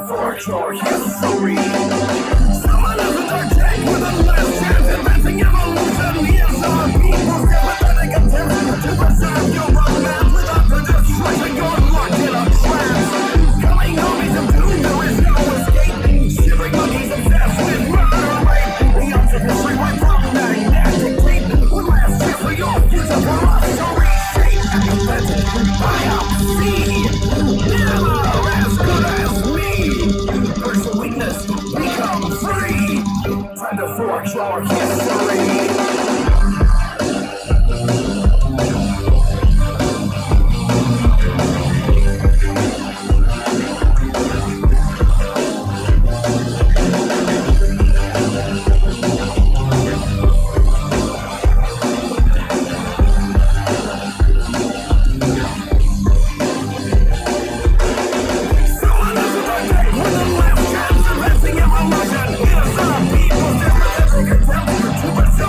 forge your history. Someone of the dark tank with a last chance advancing evolution. Here's our people's sympathetic attempt to preserve your romance without the destruction. You're locked in a trance. Coming homies of doom, there is no escaping. Shivering monkeys obsessed with murder and rape. The odds of history right from magnetic tape. One last chance for your future for us to reshape. Authentic biopsy. Never as good as me. Personal weakness, become free. Time to forge your history. Here's our people's sympathetic attempt to preserve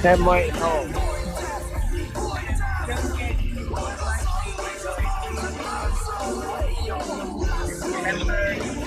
That might help. Just get slightly pepper.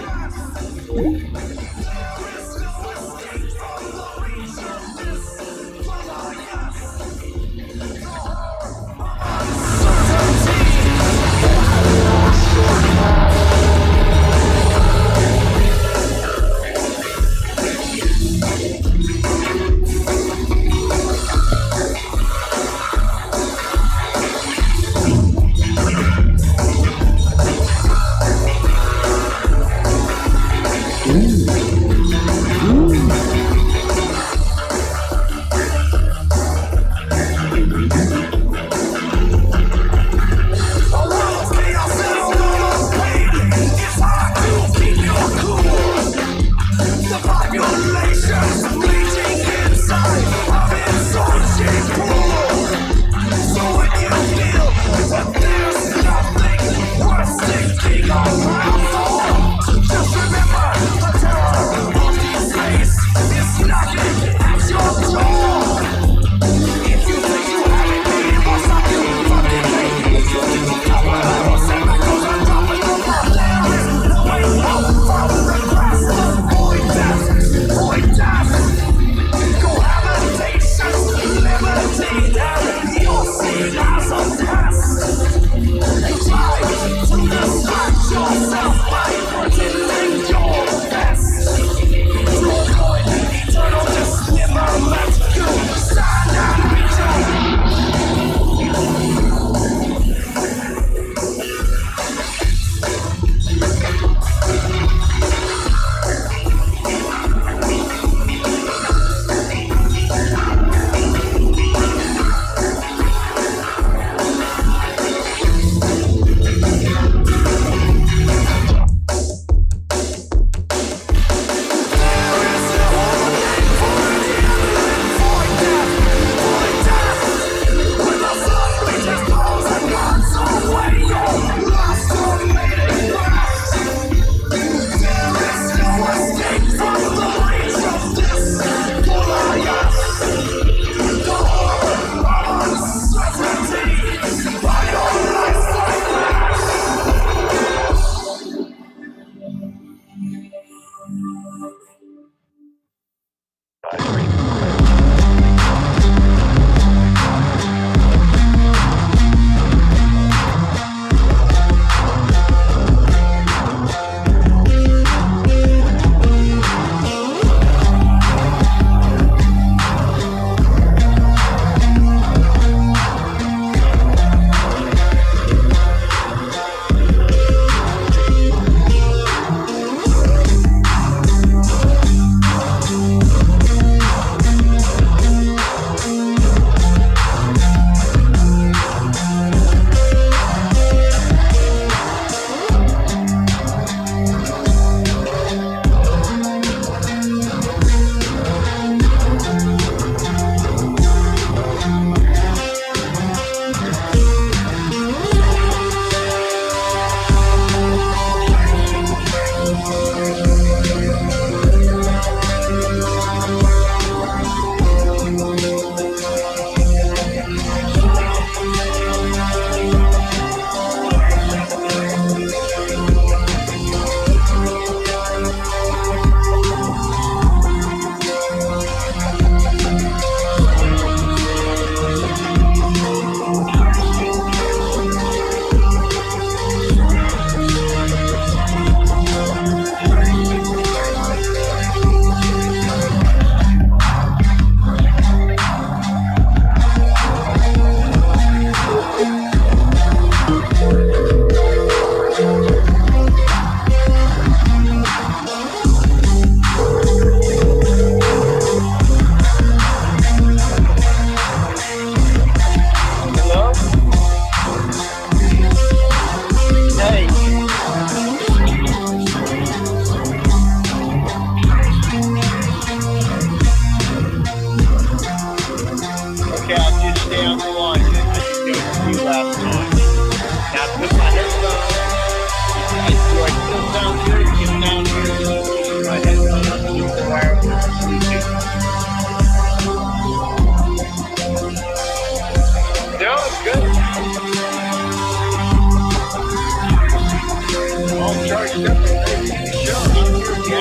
all charged up and ready to do the show. I'm here at the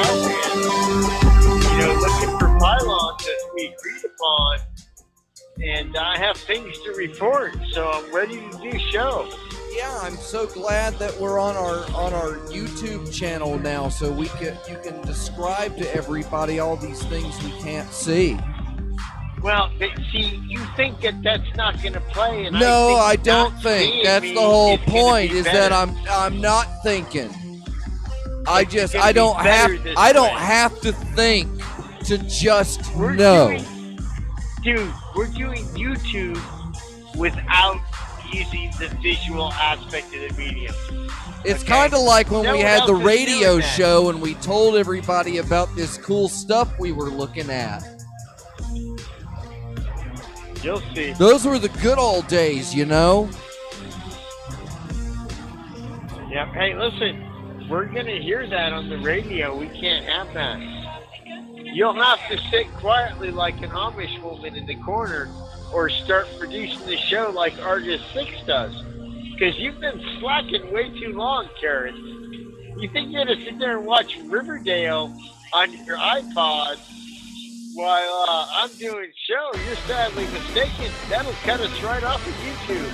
Outland, looking for pylons as we agreed upon. And I have things to report, so I'm ready to do show. Yeah, I'm so glad that we're on our YouTube channel now, so you can describe to everybody all these things we can't see. Well, see, you think that that's not going to play, and no, I think don't not think that's the whole is point. Is that better. I'm not thinking. I It's don't gonna be have better this I don't way. have to think to just We're know. We're doing YouTube without using the visual aspect of the medium. It's Okay. kind of like when No we one had the else is radio doing that. show and we told everybody about this cool stuff we were looking at. You'll see. Those were the good old days, Yeah. Hey, listen, we're going to hear that on the radio. We can't have that. You'll have to sit quietly like an Amish woman in the corner or start producing the show like Argus 6 does. Because you've been slacking way too long, Karen. You think you're going to sit there and watch Riverdale on your iPod while I'm doing show? You're sadly mistaken. That'll cut us right off of YouTube.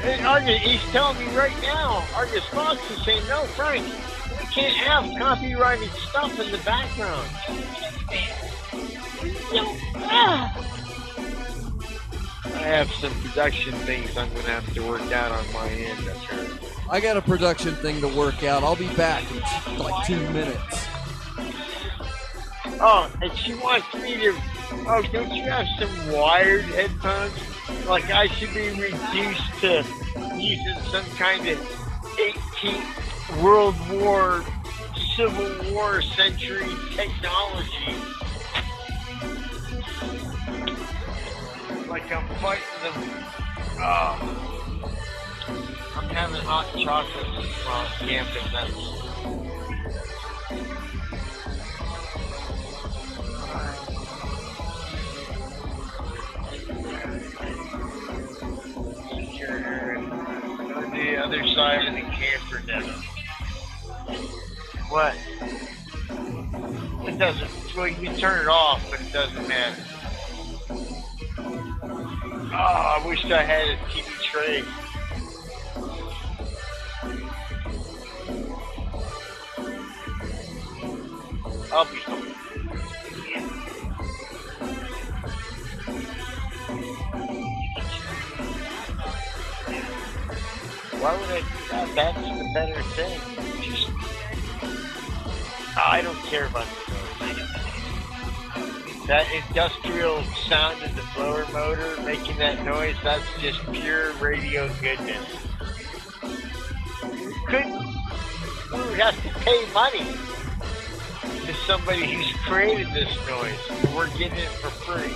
And Argus, he's telling me right now, Argus Fox is saying, no, Frank, we can't have copyrighted stuff in the background. I have some production things I'm going to have to work out on my end. That's right. I got a production thing to work out. I'll be back in like 2 minutes. Oh, and she wants me to, don't you have some wired headphones? Like I should be reduced to using some kind of 18th World War, Civil War century technology. Like I'm fighting them. I'm having hot chocolate while I'm camping. On the other side of the camper now. What? It doesn't. Well, you can turn it off, but it doesn't matter. Oh, I wish I had a TV tray. I'll be home. Why would I do that? That's the better thing. Just, I don't care about the noise. That industrial sound of the blower motor making that noise, that's just pure radio goodness. We would have to pay money to somebody who's created this noise, and we're getting it for free.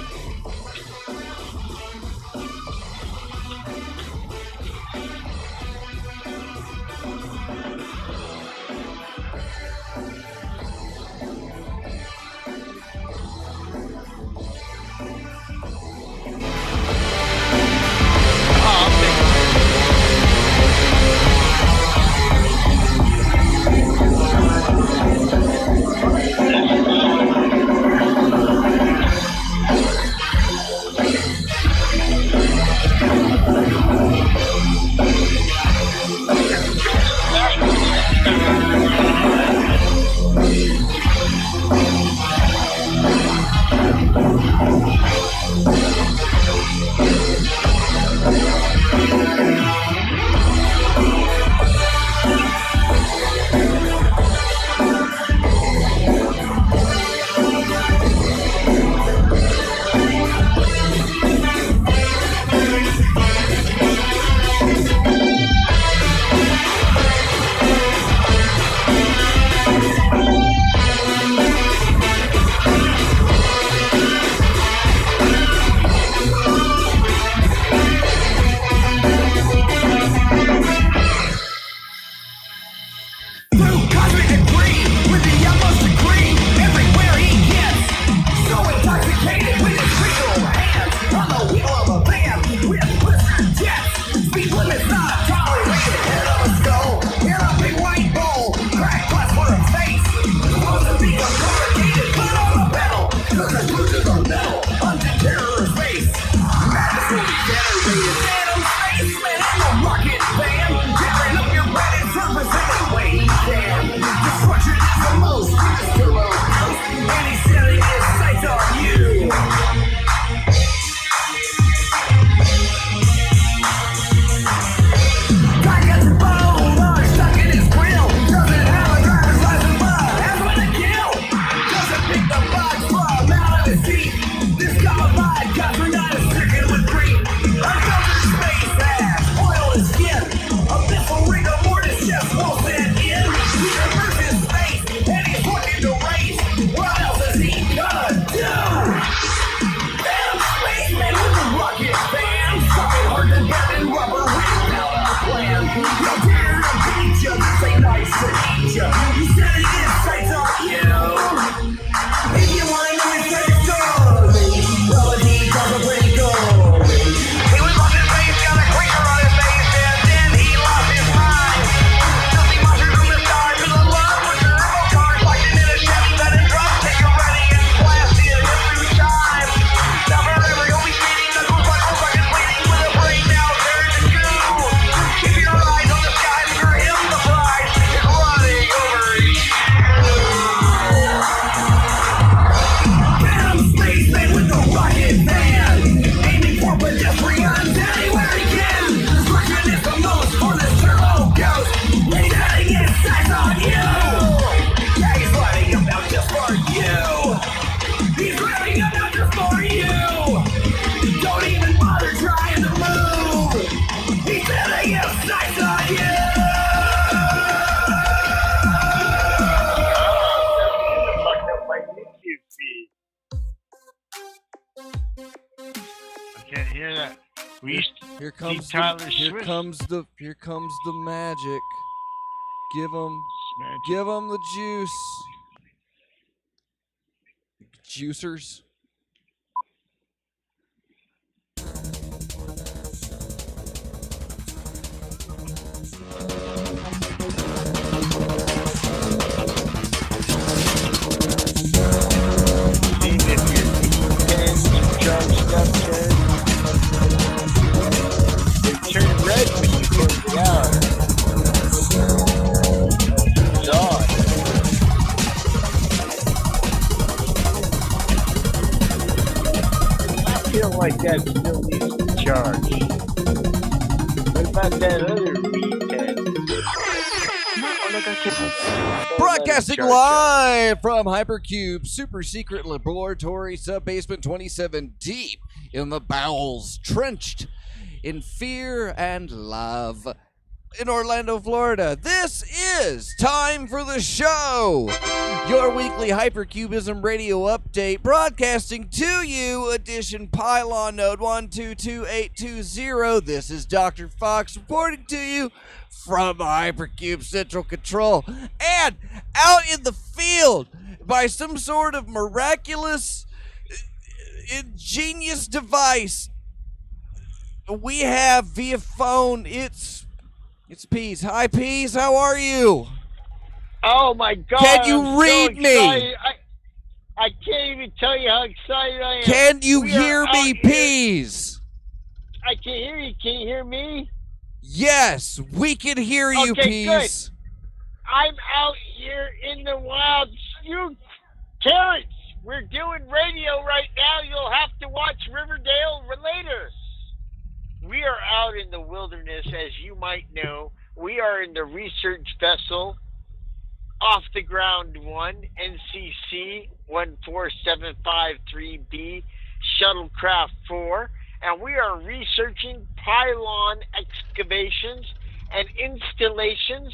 We used to Here comes see Tyler the Swift. here comes the magic. Give Magic. them the juice. Juicers. Seeing if your pens are charged up, Ted. They turn red when you close it out. It's odd. I feel like that still needs to charge. What about that other weed pen? Broadcasting live from Hypercube Super Secret Laboratory Sub-Basement 27, deep in the bowels, trenched in fear and love in Orlando, Florida. This is time for the show, your weekly Hypercubism radio update, broadcasting to you, edition Pylon Node 122820. This is Dr. Fox reporting to you from Hypercube Central Control, and out in the field by some sort of miraculous, ingenious device we have via phone. It's Pease. Hi, Pease. How are you? Oh my God! Can you I'm read so me? excited. I can't even tell you how excited I am. Can you We hear are me, out here. Pease? I can hear you. Can you hear me? Yes, we can hear you, Okay, Pease. I'm out here in the wild. You carrots, we're doing radio right now. You'll have to watch Riverdale later. We are out in the wilderness, as you might know. We are in the research vessel, off the ground 1, NCC 14753B, Shuttlecraft 4, and we are researching pylon excavations and installations,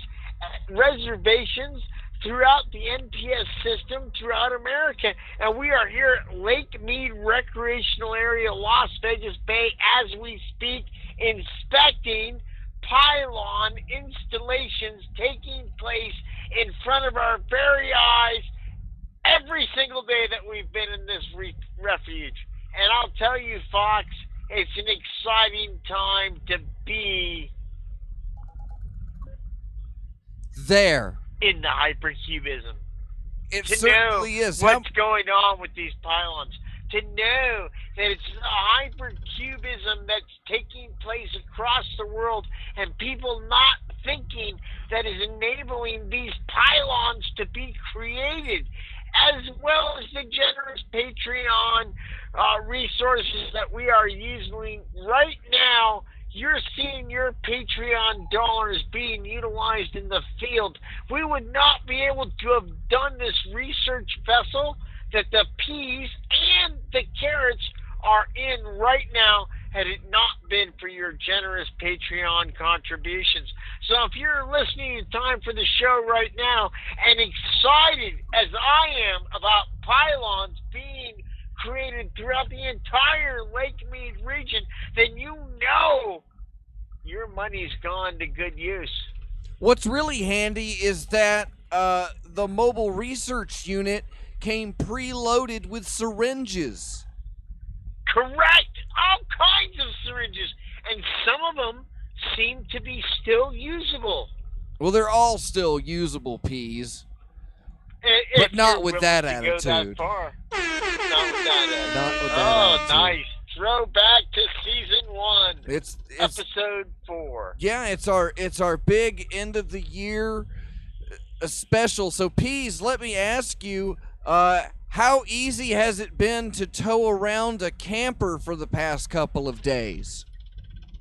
reservations throughout the NPS system throughout America. And we are here at Lake Mead Recreational Area, Las Vegas Bay, as we speak, inspecting pylon installations taking place in front of our very eyes every single day that we've been in this refuge. And I'll tell you, Fox, it's an exciting time to be There. in the hypercubism. It To certainly know is. what's going on with these pylons. To know that it's the hypercubism that's taking place across the world and people not thinking that is enabling these pylons to be created, as well as the generous Patreon resources that we are using right now. You're seeing your Patreon dollars being utilized in the field. We would not be able to have done this research vessel that the peas and the carrots are in right now had it not been for your generous Patreon contributions. So if you're listening in time for the show right now and excited as I am about pylons being created throughout the entire Lake Mead region, then you know your money's gone to good use. What's really handy is that the mobile research unit came preloaded with syringes. Correct. All kinds of syringes. And some of them seem to be still usable. Well, they're all still usable, Peas. If But not you're with willing that to go attitude. that far. Not with that attitude. Not with that Oh, attitude. nice. Throwback to season 1. It's Episode 4. yeah, it's our big end of the year special. So, Peas, let me ask you, how easy has it been to tow around a camper for the past couple of days?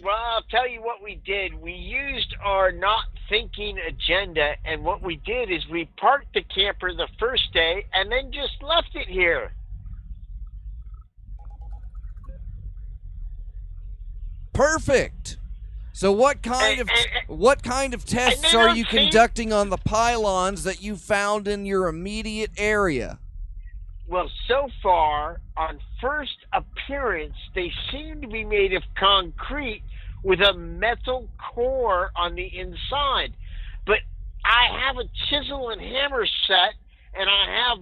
Well, I'll tell you what we did. We used our not thinking agenda, and what we did is we parked the camper the first day and then just left it here. Perfect. So what kind of tests are you conducting on the pylons that you found in your immediate area? Well, so far, on first appearance, they seem to be made of concrete with a metal core on the inside. But I have a chisel and hammer set, and I have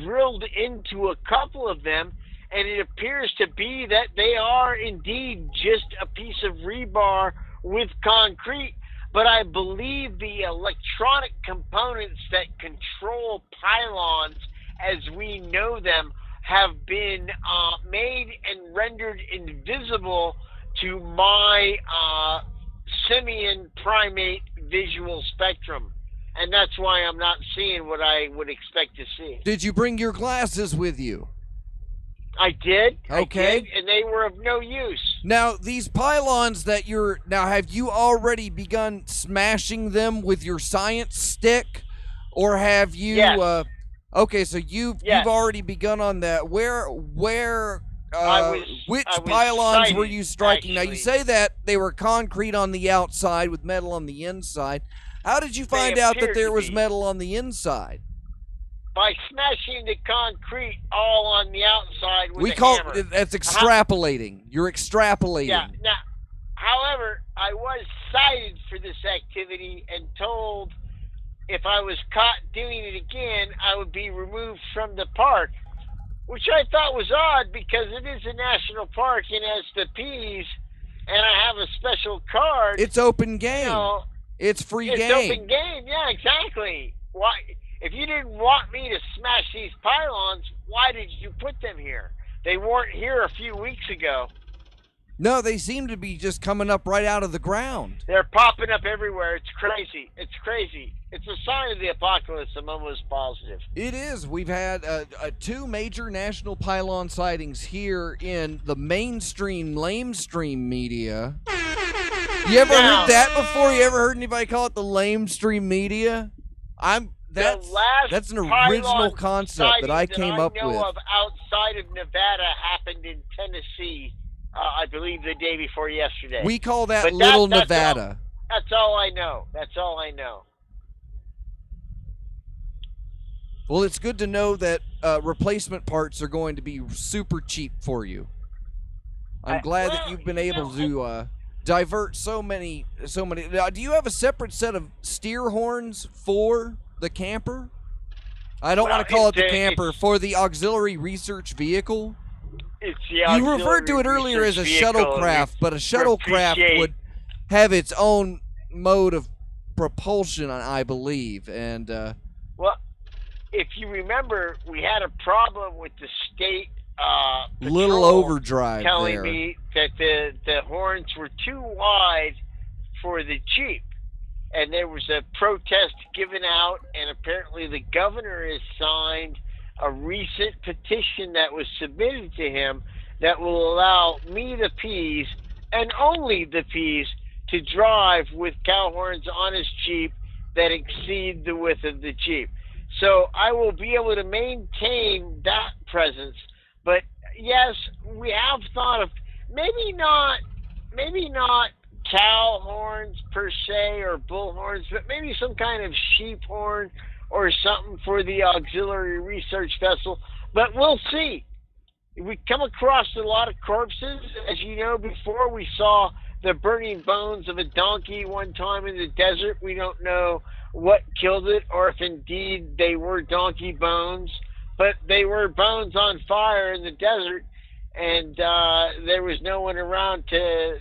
drilled into a couple of them, and it appears to be that they are indeed just a piece of rebar with concrete. But I believe the electronic components that control pylons as we know them have been made and rendered invisible to my simian primate visual spectrum. And that's why I'm not seeing what I would expect to see. Did you bring your glasses with you? I did. Okay. I did, and they were of no use. Now, these pylons that have you already begun smashing them with your science stick? Or have you, Yes. Okay, so you've already begun on that. Which pylons were you striking? Actually. Now, you say that they were concrete on the outside with metal on the inside. How did you find out that there was metal on the inside? By smashing the concrete all on the outside with a hammer. That's extrapolating. You're extrapolating. Yeah. Now, however, I was cited for this activity and told if I was caught doing it again, I would be removed from the park, which I thought was odd because it is a national park and has the P's, and I have a special card. It's open game. You know, it's free game. It's open game. Yeah, exactly. Why? If you didn't want me to smash these pylons, why did you put them here? They weren't here a few weeks ago. No, they seem to be just coming up right out of the ground. They're popping up everywhere. It's crazy. It's crazy. It's a sign of the apocalypse. I'm almost positive. It is. We've had two major national pylon sightings here in the mainstream, lamestream media. You ever heard that before? You ever heard anybody call it the lamestream media? That's an original concept that I came up with. Of outside of Nevada happened in Tennessee. I believe the day before yesterday. We call that Little Nevada. That's all I know. That's all I know. Well, it's good to know that replacement parts are going to be super cheap for you. I'm glad that you've been able to divert so many. Now, do you have a separate set of steer horns for the camper? I don't want to call it the camper, for the auxiliary research vehicle. It's the you referred to it earlier as a shuttlecraft, but a shuttlecraft would have its own mode of propulsion, I believe. And well, if you remember, we had a problem with the state little overdrive telling there. me that the horns were too wide for the Jeep. And there was a protest given out, and apparently the governor has signed a recent petition that was submitted to him that will allow me, the P's, and only the P's, to drive with cow horns on his Jeep that exceed the width of the Jeep. So I will be able to maintain that presence. But yes, we have thought of maybe not cow horns per se or bull horns, but maybe some kind of sheep horn or something for the auxiliary research vessel. But we'll see. We come across a lot of corpses. As you know, before we saw the burning bones of a donkey one time in the desert. We don't know what killed it or if indeed they were donkey bones, but they were bones on fire in the desert, and there was no one around to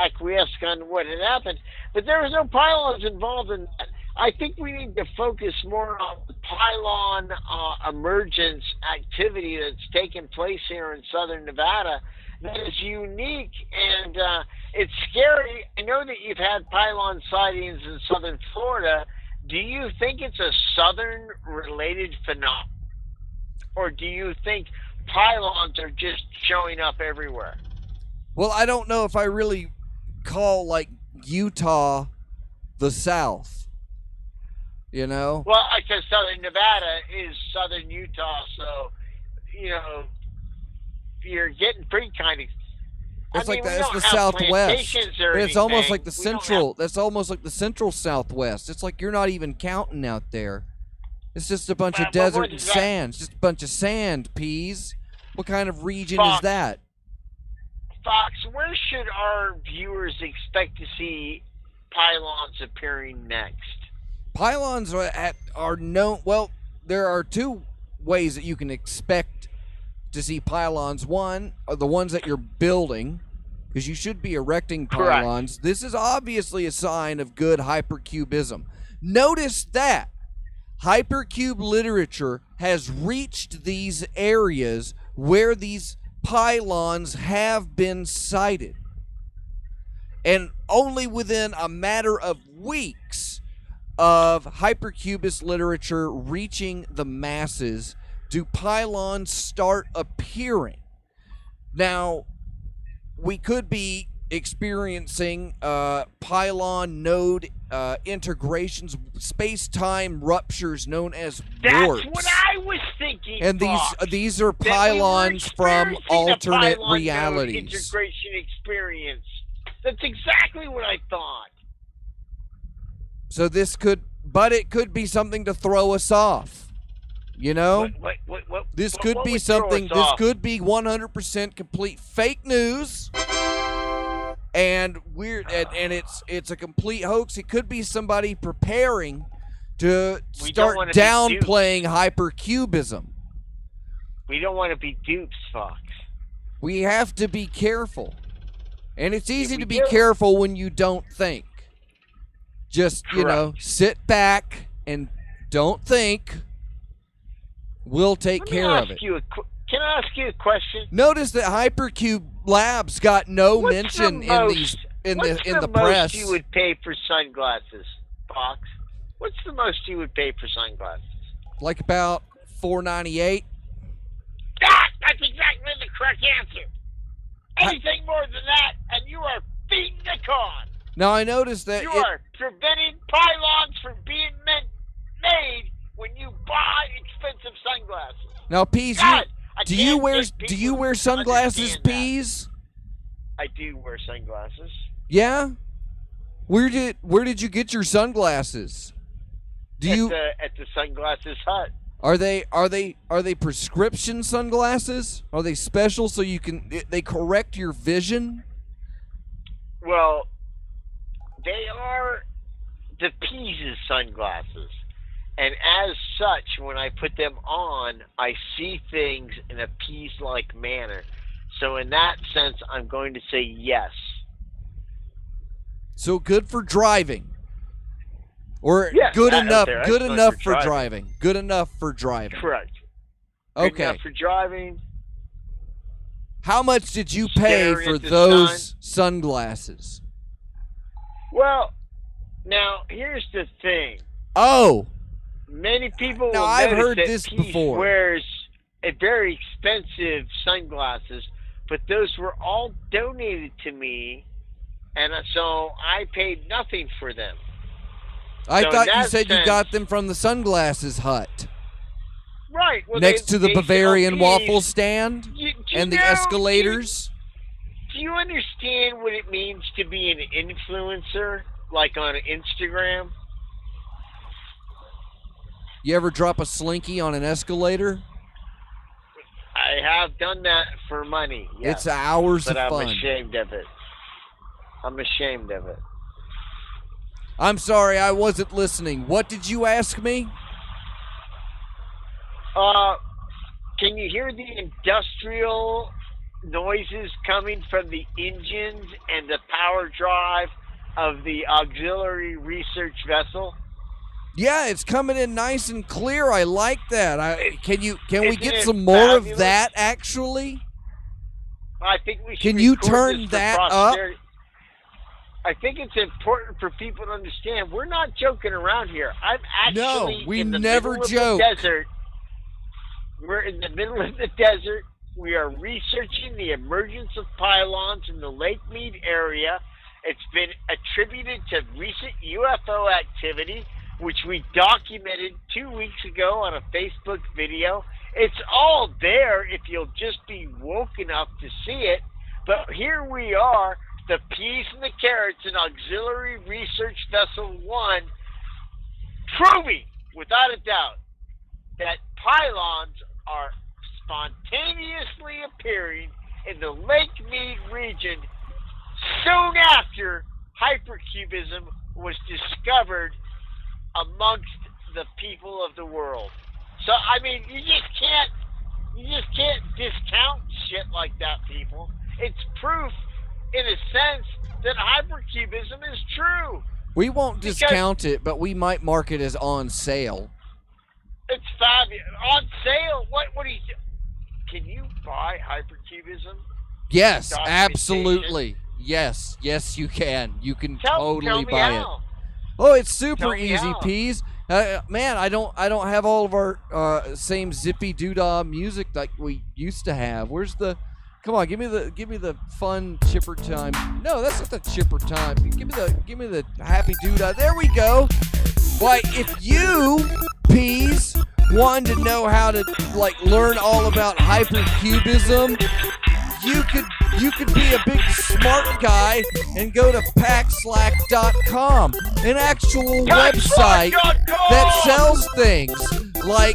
acquiesce on what had happened. But there was no pylons involved in that. I think we need to focus more on the pylon emergence activity that's taken place here in southern Nevada that is unique, and it's scary. I know that you've had pylon sightings in southern Florida. Do you think it's a southern-related phenomenon, or do you think pylons are just showing up everywhere? Well, I don't know if I really call, like, Utah the South. You know? Well, because southern Nevada is southern Utah, so, you know, you're getting pretty kind of... It's like that's the Southwest. It's almost like the central. That's almost like the central Southwest. It's like you're not even counting out there. It's just a bunch of What desert and is that? sand. It's just a bunch of sand, Peas. What kind of region Fox. is that? Fox, where should our viewers expect to see pylons appearing next? Pylons are known. Well, there are two ways that you can expect to see pylons. One are the ones that you're building, because you should be erecting pylons. Correct. This is obviously a sign of good hypercubism. Notice that hypercube literature has reached these areas where these pylons have been sighted. And only within a matter of weeks of hypercubist literature reaching the masses do pylons start appearing. Now, we could be experiencing pylon node integrations, space-time ruptures known as warps. That's what I was thinking. And Fox, these are that we were pylons from experiencing a alternate pylon node realities. integration experience. That's exactly what I thought. So it could be something to throw us off. You know? This could be something, this could be 100% complete fake news. And and it's a complete hoax. It could be somebody preparing to start downplaying hypercubism. We don't want to be dupes, Fox. We have to be careful. And it's easy we to be do. careful when you don't think. Just, sit back and don't think. We'll take care of it. Can I ask you a question? Notice that Hypercube Labs got no What's mention the in most- these in what's the press. most you would pay for sunglasses, Fox? What's the most you would pay for sunglasses? Like about $4.98. That's exactly the correct answer. Anything more than that, and you are feeding the con. Now I noticed that You are preventing pylons from being made when you buy expensive sunglasses. now Peas, God, do you wear sunglasses, understand that. Peas? I do wear sunglasses. Yeah. Where did you get your sunglasses? At the sunglasses hut? Are they prescription sunglasses? Are they special so they correct your vision? Well, they are the Peas' sunglasses. And as such, when I put them on, I see things in a Peas-like manner. So in that sense, I'm going to say yes. So good for driving. Or Yes, good enough they're good excellent enough for for driving. Good enough for driving. Correct. Good Okay. enough for driving. How much did you pay Staring for at the those sunglasses? Well, now here's the thing. Oh, Many people Now, will I've notice heard that this Peace before. wears a very expensive sunglasses, but those were all donated to me, and so I paid nothing for them. I So in thought you that said you sense- got them from the sunglasses hut Right. Well, next to the they Bavarian sell waffle Peas. stand Do you and the know- escalators. Do you understand what it means to be an influencer, like on Instagram? You ever drop a slinky on an escalator? I have done that for money. Yes, It's hours but of I'm fun. ashamed of it. I'm ashamed of it. I'm sorry, I wasn't listening. What did you ask me? Can you hear the industrial noises coming from the engines and the power drive of the auxiliary research vessel? Yeah, it's coming in nice and clear. I like that. Can we Isn't get it some more of fabulous? that actually? I think we should. Can you record turn this for that up? posterity. I think it's important for people to understand we're not joking around here. I'm actually we in the never middle of joke. the desert. We're in the middle of the desert. We are researching the emergence of pylons in the Lake Mead area. It's been attributed to recent UFO activity, which we documented 2 weeks ago on a Facebook video. It's all there if you'll just be woke enough to see it. But here we are, the peas and the carrots in Auxiliary Research Vessel 1, proving, without a doubt, that pylons are spontaneously appearing in the Lake Mead region soon after hypercubism was discovered amongst the people of the world. So I mean, you just can't discount shit like that, people. It's proof, in a sense, that hypercubism is true. We won't discount it, but we might mark it as on sale. It's fabulous. On sale? What do you do? Can you buy hypercubism? Yes, absolutely. Yes, you can. You can totally buy it. Oh, it's super easy, Peas. Man, I don't have all of our same zippy doodah music like we used to have. Where's the? Come on, give me the fun chipper time. No, that's not the chipper time. Give me the happy doodah. There we go. Why, if you, Peas, wanted to know how to learn all about hypercubism, you could be a big smart guy and go to packslack.com, an actual website that sells things like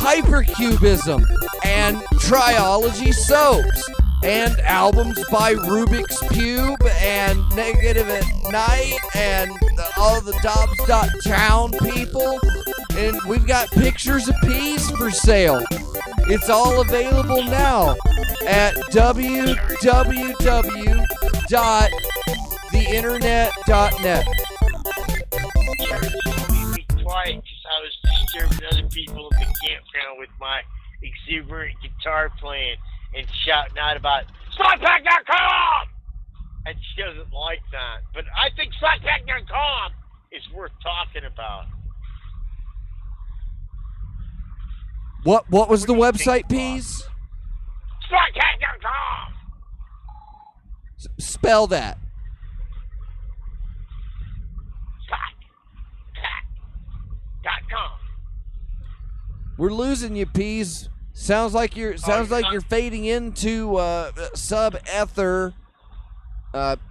hypercubism and triology soaps and albums by Rubik's Cube and Negative at Night and all the Dobbs.town people. And we've got pictures of Peas for sale. It's all available now at www.theinternet.net. Be quiet, because I was disturbing other people in the campground with my exuberant guitar playing and shouting out about SlotPack.com! And she doesn't like that. But I think SlotPack.com is worth talking about. What was the website, Peas? SlotPack.com! Spell that. SlotPack.com. We're losing you, Peas. Sounds like you're fading into sub-ether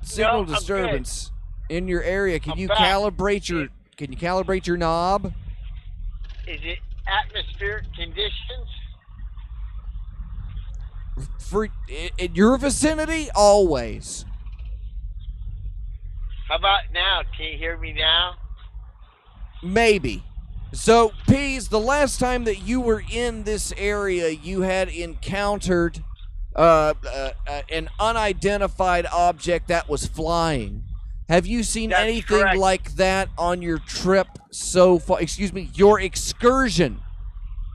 signal disturbance in your area. Can you calibrate your knob? Is it atmospheric conditions? For in your vicinity, always. How about now? Can you hear me now? Maybe. So, Peas, the last time that you were in this area, you had encountered an unidentified object that was flying. Have you seen anything like that on your trip so far? Excuse me, your excursion.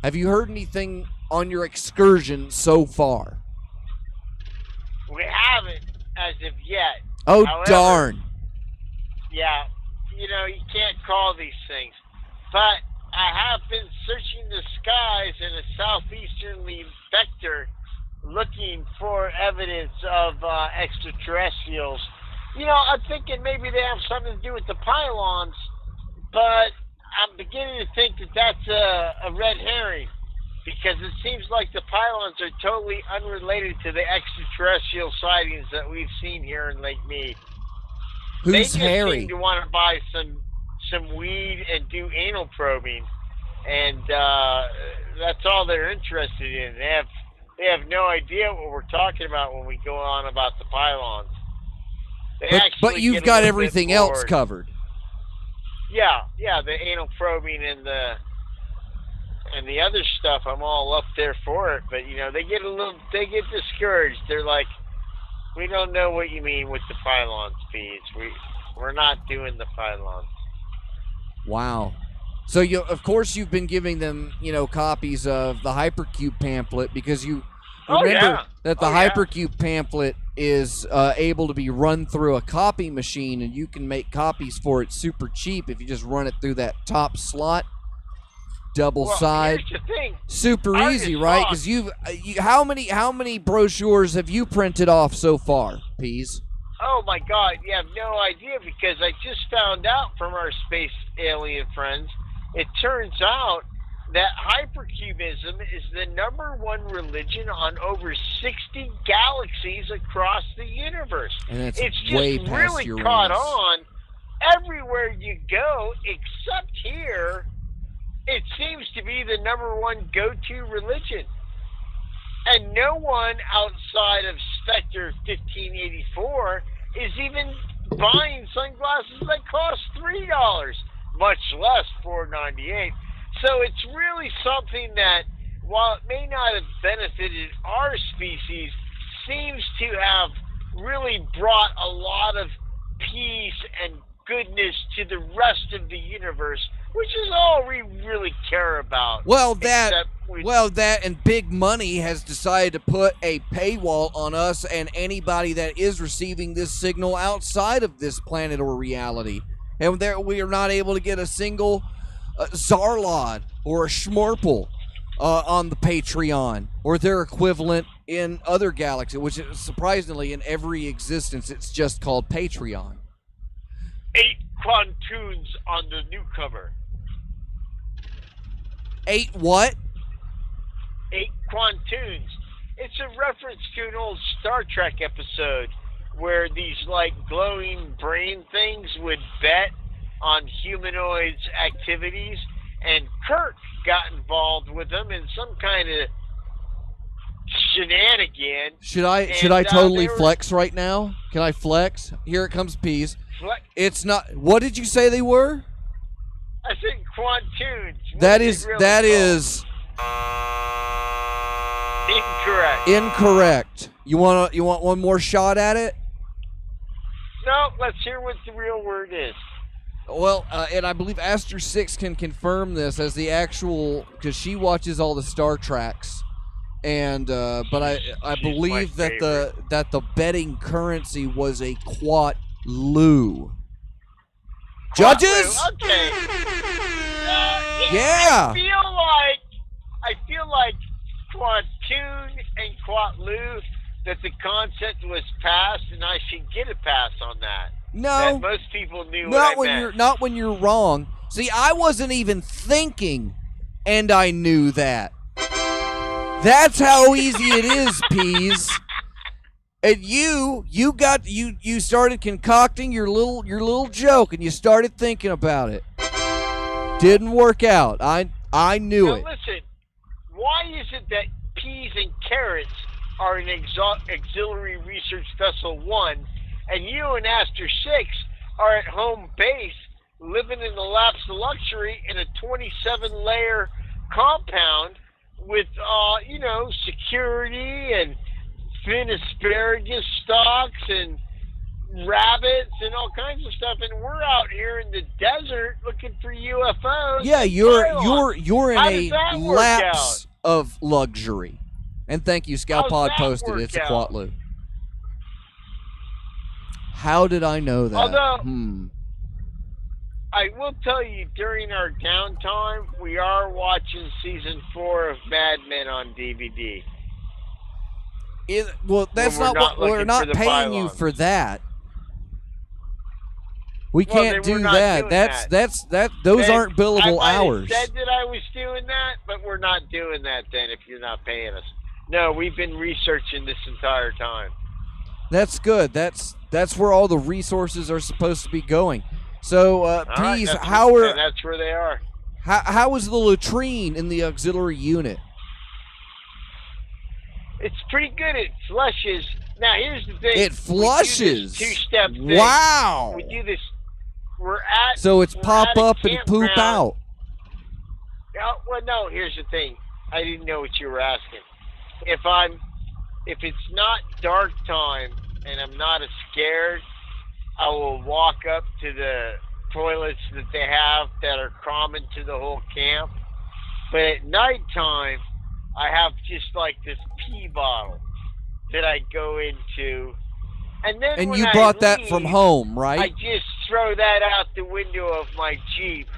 Have you heard anything on your excursion so far? We haven't as of yet. Oh, however, darn. Yeah, you can't call these things. But I have been searching the skies in a southeasterly vector looking for evidence of extraterrestrials. I'm thinking maybe they have something to do with the pylons, but I'm beginning to think that that's a red herring, because it seems like the pylons are totally unrelated to the extraterrestrial sightings that we've seen here in Lake Mead. Who's they just Harry? seem to want to buy some weed and do anal probing, and that's all they're interested in. They have no idea what we're talking about when we go on about the pylons. But you've got everything else covered. Yeah, the anal probing and the other stuff. I'm all up there for it, but they get discouraged. They're like, we don't know what you mean with the pylons, Peas. We're not doing the pylons. Wow. So of course you've been giving them, copies of the Hypercube pamphlet, because you remember that the Hypercube pamphlet is able to be run through a copy machine, and you can make copies for it super cheap if you just run it through that top slot, double side. Here's the thing. Super easy, right? Because how many brochures have you printed off so far, Peas? Oh my God, you have no idea, because I just found out from our space alien friends, it turns out that hypercubism is the #1 religion on over 60 galaxies across the universe. And it's just way past really your caught range. on everywhere you go, except here it seems to be the number one go-to religion. And no one outside of Spectre 1584 is even buying sunglasses that cost $3, much less $4.98. So it's really something that, while it may not have benefited our species, seems to have really brought a lot of peace and goodness to the rest of the universe, which is all we really care about. Well, that and big money has decided to put a paywall on us and anybody that is receiving this signal outside of this planet or reality. And there, we are not able to get a single Zarlod or a Schmorple on the Patreon or their equivalent in other galaxies, which is surprisingly in every existence it's just called Patreon. 8 Quantoons on the newcomer. 8 what? 8 Quantoons. It's a reference to an old Star Trek episode where these like glowing brain things would bet on humanoids' activities, and Kirk got involved with them in some kind of shenanigan. Should I totally flex right now? Can I flex? Here it comes, Peas. It's not. What did you say they were? I said Quantoons. That is incorrect. Incorrect. You want one more shot at it? No, let's hear what the real word is. Well, and I believe Aster 6 can confirm this as the actual, because she watches all the Star Treks, and but I believe that the betting currency was a Quat-Lu. Judges? Okay. Yeah. I feel like Quantoon and Quat-Lu, that the concept was passed, and I should get a pass on that. No. That most people knew what I meant. Not when you're wrong. See, I wasn't even thinking, and I knew that. That's how easy it is, Peas. And you started concocting your little joke, and you started thinking about it. Didn't work out. I knew it. Listen, why is it that peas and carrots are in Auxiliary Research Vessel 1, and you and Aster 6 are at home base, living in the laps of luxury in a 27-layer compound with, security and thin asparagus stalks and rabbits and all kinds of stuff, and we're out here in the desert looking for UFOs. Yeah, you're in a lapse of luxury. And thank you, Scalpod posted. It's a Quat-Lu. How did I know that? Although, I will tell you, during our downtime, we are watching season 4 of Mad Men on DVD. That's not what we're not paying you for that. We can't do that. Those aren't billable hours. I said that I was doing that, but we're not doing that then if you're not paying us. No, we've been researching this entire time. That's good. That's where all the resources are supposed to be going. So, Peas, that's where they are. How is the latrine in the auxiliary unit? It's pretty good. It flushes. Now, here's the thing. It flushes. Two-step thing. Wow. We do this. So it's pop up and poop out. No. Here's the thing. I didn't know what you were asking. If it's not dark time and I'm not as scared, I will walk up to the toilets that they have that are common to the whole camp. But at nighttime, I have just like this pee bottle that I go into. And then when you I brought leave, that from home, right? I just throw that out the window of my Jeep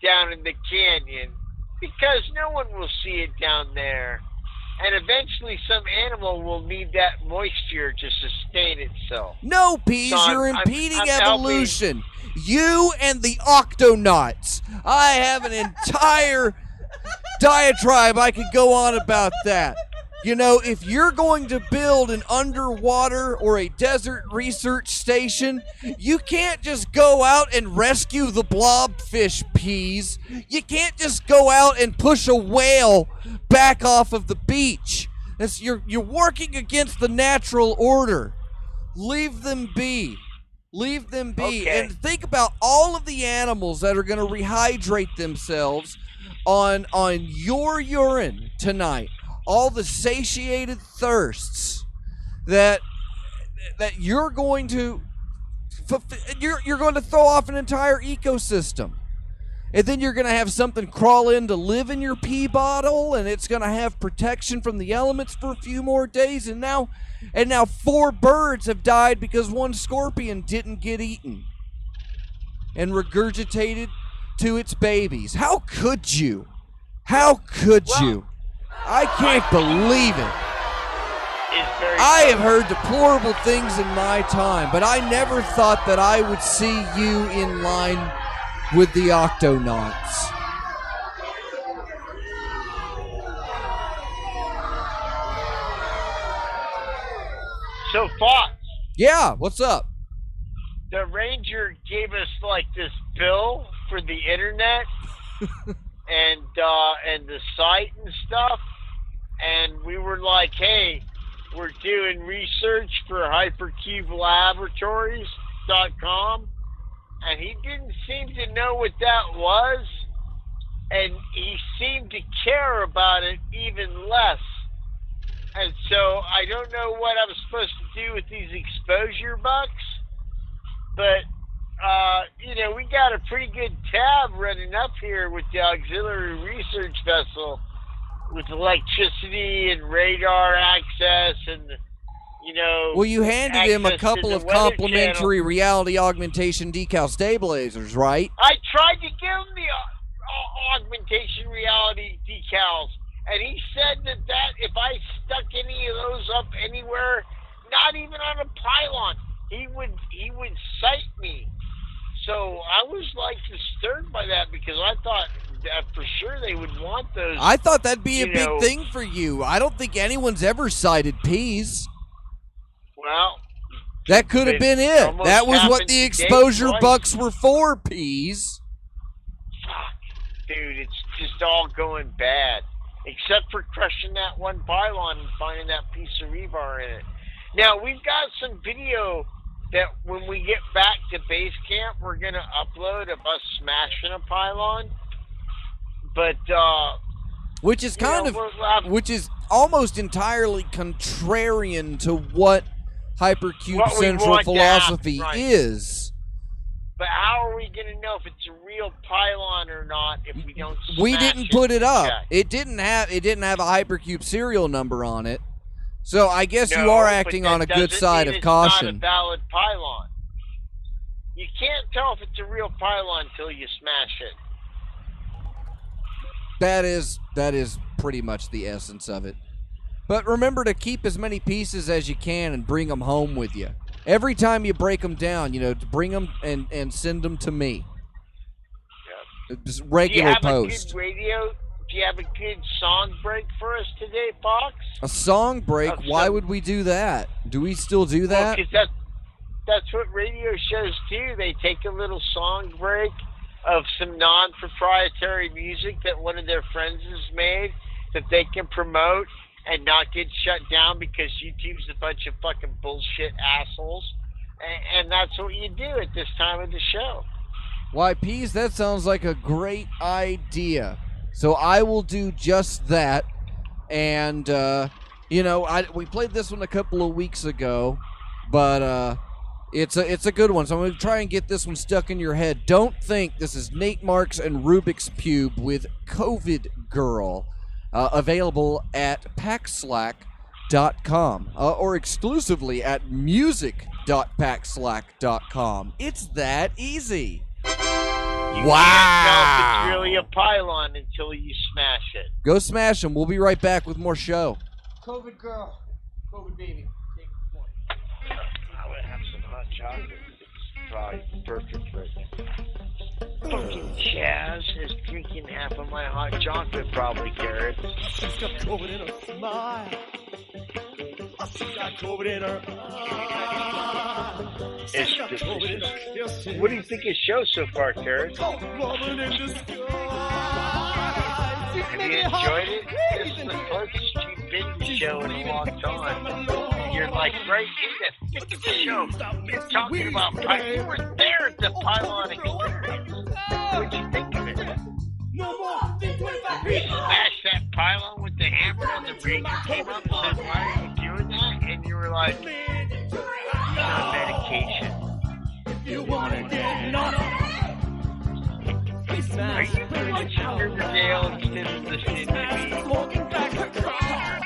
down in the canyon because no one will see it down there. And eventually some animal will need that moisture to sustain itself. No, Peas, so you're impeding evolution. You and the Octonauts. I have an entire diatribe I could go on about that. You know, if you're going to build an underwater or a desert research station, you can't just go out and rescue the blobfish peas. You can't just go out and push a whale back off of the beach. You're working against the natural order. Leave them be. Leave them be. Okay. And think about all of the animals that are going to rehydrate themselves on your urine tonight. All the satiated thirsts that you're going to you're going to throw off an entire ecosystem. And then you're going to have something crawl in to live in your pee bottle, and it's going to have protection from the elements for a few more days. And now 4 birds have died because one scorpion didn't get eaten and regurgitated to its babies. How could you? How could you? I can't believe it. I have heard deplorable things in my time, but I never thought that I would see you in line with the Octonauts. So, Fox. Yeah, what's up? The ranger gave us like this bill for the internet and the site and stuff, and we were like, hey, we're doing research for hypercubelaboratories.com, and he didn't seem to know what that was, and he seemed to care about it even less. And so I don't know what I'm supposed to do with these exposure bucks, but we got a pretty good tab running up here with the auxiliary research vessel with electricity and radar access and, Well, you handed him a couple of complimentary reality augmentation decal stabilizers, right? I tried to give him the augmentation reality decals, and he said that if I stuck any of those up anywhere, not even on a pylon, he would cite me. So I was like disturbed by that because I thought that for sure they would want those. I thought that'd be a big thing for you. I don't think anyone's ever cited peas. Well, that could have been it. That was what the exposure bucks were for, peas. Fuck, dude, it's just all going bad. Except for crushing that one pylon and finding that piece of rebar in it. Now, we've got some video that when we get back to base camp, we're going to upload of us smashing a pylon. But, which is which is almost entirely contrarian to what Hypercube Central philosophy is. But how are we going to know if it's a real pylon or not if we don't smash We didn't put it up. Yeah. It didn't have a Hypercube serial number on it. So I guess you are acting on a good side of caution. It's not a valid pylon. You can't tell if it's a real pylon until you smash it. That is pretty much the essence of it. But remember to keep as many pieces as you can and bring them home with you. Every time you break them down, to bring them and send them to me. Yep. Just regular post. Do you have a good song break for us today, Fox? A song break? Why would we do that? Do we still do that? Because that's what radio shows do. They take a little song break of some non-proprietary music that one of their friends has made that they can promote and not get shut down because YouTube's a bunch of fucking bullshit assholes. And that's what you do at this time of the show. Why, Peas, that sounds like a great idea. So I will do just that. And, we played this one a couple of weeks ago, but it's a good one. So I'm going to try and get this one stuck in your head. Don't think this is Nate Marks and Rubik's Cube with COVID Girl. Available at packslack.com or exclusively at music.packslack.com. It's that easy. You can't tell if it's really a pylon until you smash it. Go smash them. We'll be right back with more show. COVID girl. COVID baby. Take one. I would have some hot chocolate. It's probably perfect right now. Fucking Chaz is drinking half of my hot chocolate, probably, Carrots. She's got COVID in her smile. She's got COVID in her eyes. It's She's got COVID in her kisses. What do you think of the show so far, Carrots? Oh, woman in the sky. Have you enjoyed it? This is the closest you've been to the show in a long time. You're like right in the thick of the show. You're talking about pylon. You were there at the pylon experience. What'd you think of it? You smashed that pylon with the hammer and the ranger came up and said, why are you doing that? And you were like, it's not medication. You want to get nothing. Are you doing Riverdale instead of listening to me? Walking back the car.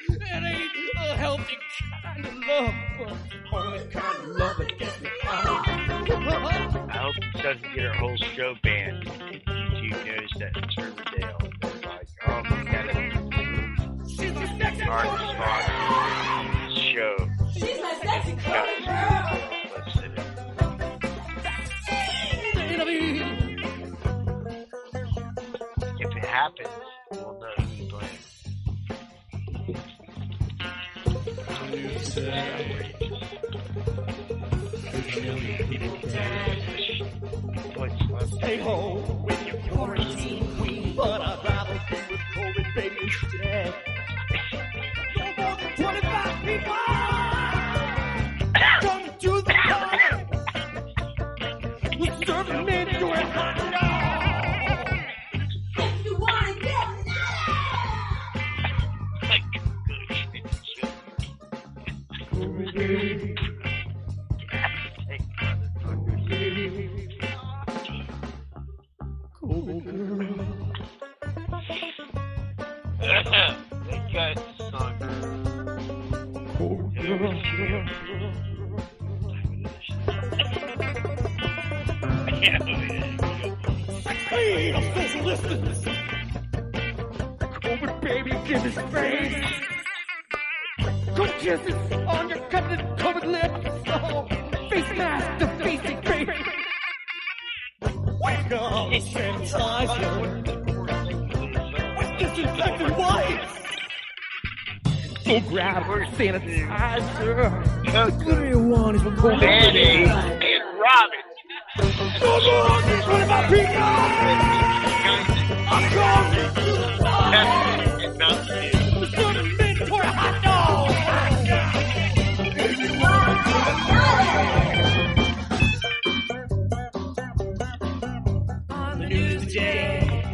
It ain't a healthy kind of love, but only kind of love that gets me out. I hope it doesn't get our whole show banned. YouTube knows that it's Riverdale. They're like, oh, we gotta She's a sexy our sponsor show. She's my sexy Got girl. listen to if it happens, we'll know who to blame. Stay home with your quarantine queen, but I'd rather be with COVID baby instead. No more than 25 people come to the party. We're serving men during hot dog. If you wanna get That guy's song. Hey, I'm social distance. COVID baby, give me space. Good kisses on your coveted COVID lips. Oh, face mask, the basic face. Wake up, sanitizer. With disinfectant wipes. Go grab her sanitizer. What do you want is a COVID Manny baby. and Robin. No more than 25 people. I'm coming. And Mountain Dew. It's gonna be for a hot dog. On the news today,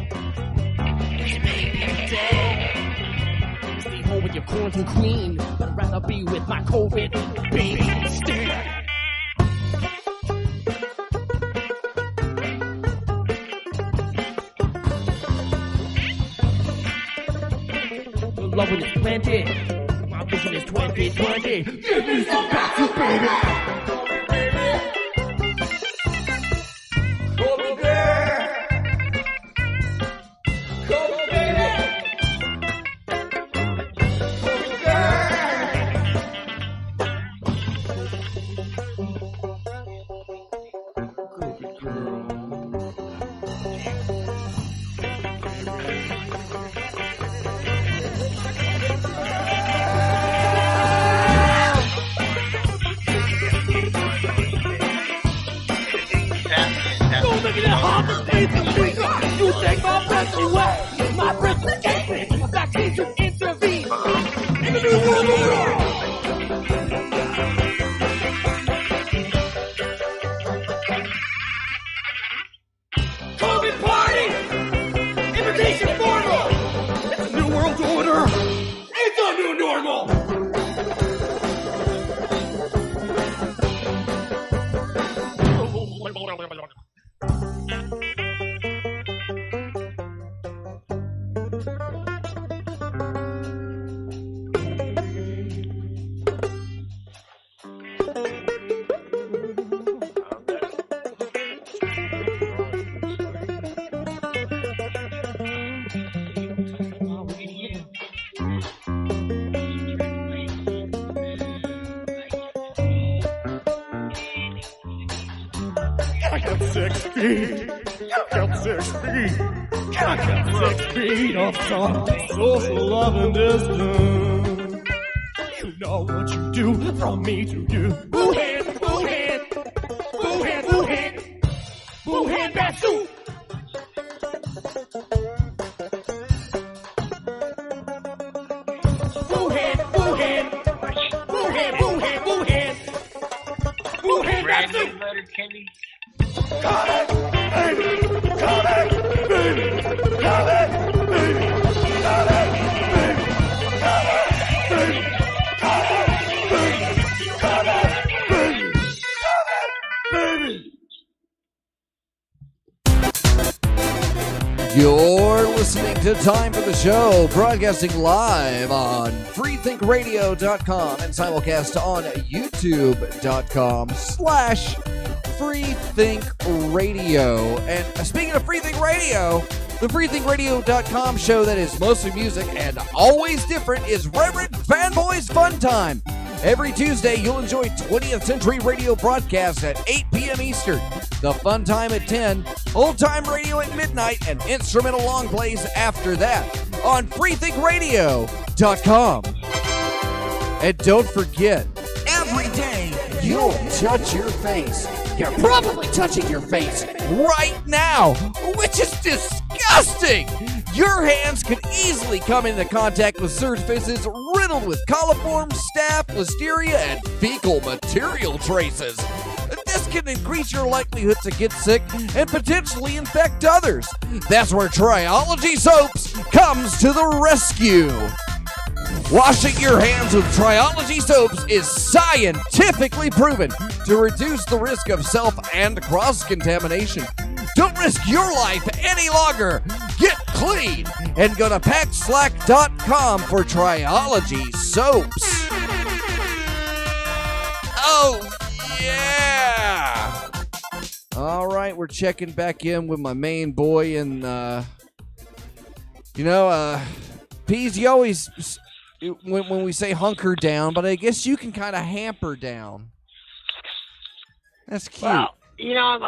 it's maybe a day. Stay home with your quarantine queen, but I'd rather be with my COVID baby instead. Love when it's planted. My vision is 2020. Give me some passion, baby. Come girl. Come baby. Come Don't look at that hard face of me. You take my breath away. My breath is taken. Vaccine should intervene. In the new world order. COVID party. Invitation formal. It's a new world order. It's a new normal. I have 6 feet. I have 6 feet. I have 6 feet of social love and distance. You know what you do from me to you. Boo hand, boo hand. Boo hand, boo hand. Boo hand, Basu. Boo hand, boo hand. Boo hand, boo hand, boo hand. Boo hand, Brand Basu. new letter, Kenny. Got it, baby. Got it, baby. Got it, baby. Got it, baby. Got it, baby. Got it, baby. Got it, baby. Got it, baby. You're listening to Time for the Show, broadcasting live on freethinkradio.com and simulcast on youtube.com/freethinkradio. And speaking of Freethink Radio, the freethinkradio.com show that is mostly music and always different is Reverend Fanboy's Fun Time. Every Tuesday, you'll enjoy 20th Century Radio broadcasts at 8 p.m. Eastern, the Fun Time at 10, Old Time Radio at midnight, and instrumental long plays after that on freethinkradio.com. And don't forget, every day you'll touch your face. You're probably touching your face right now, which is disgusting. Your hands could easily come into contact with surfaces riddled with coliform, staph, listeria, and fecal material traces. This can increase your likelihood to get sick and potentially infect others. That's where Triology Soaps comes to the rescue. Washing your hands with Triology Soaps is scientifically proven to reduce the risk of self and cross-contamination. Don't risk your life any longer. Get clean and go to packslack.com for Triology Soaps. Oh, yeah. All right, we're checking back in with my main boy. And, Peas, you always, when we say hunker down, but I guess you can kind of hamper down. That's cute. Well, I'm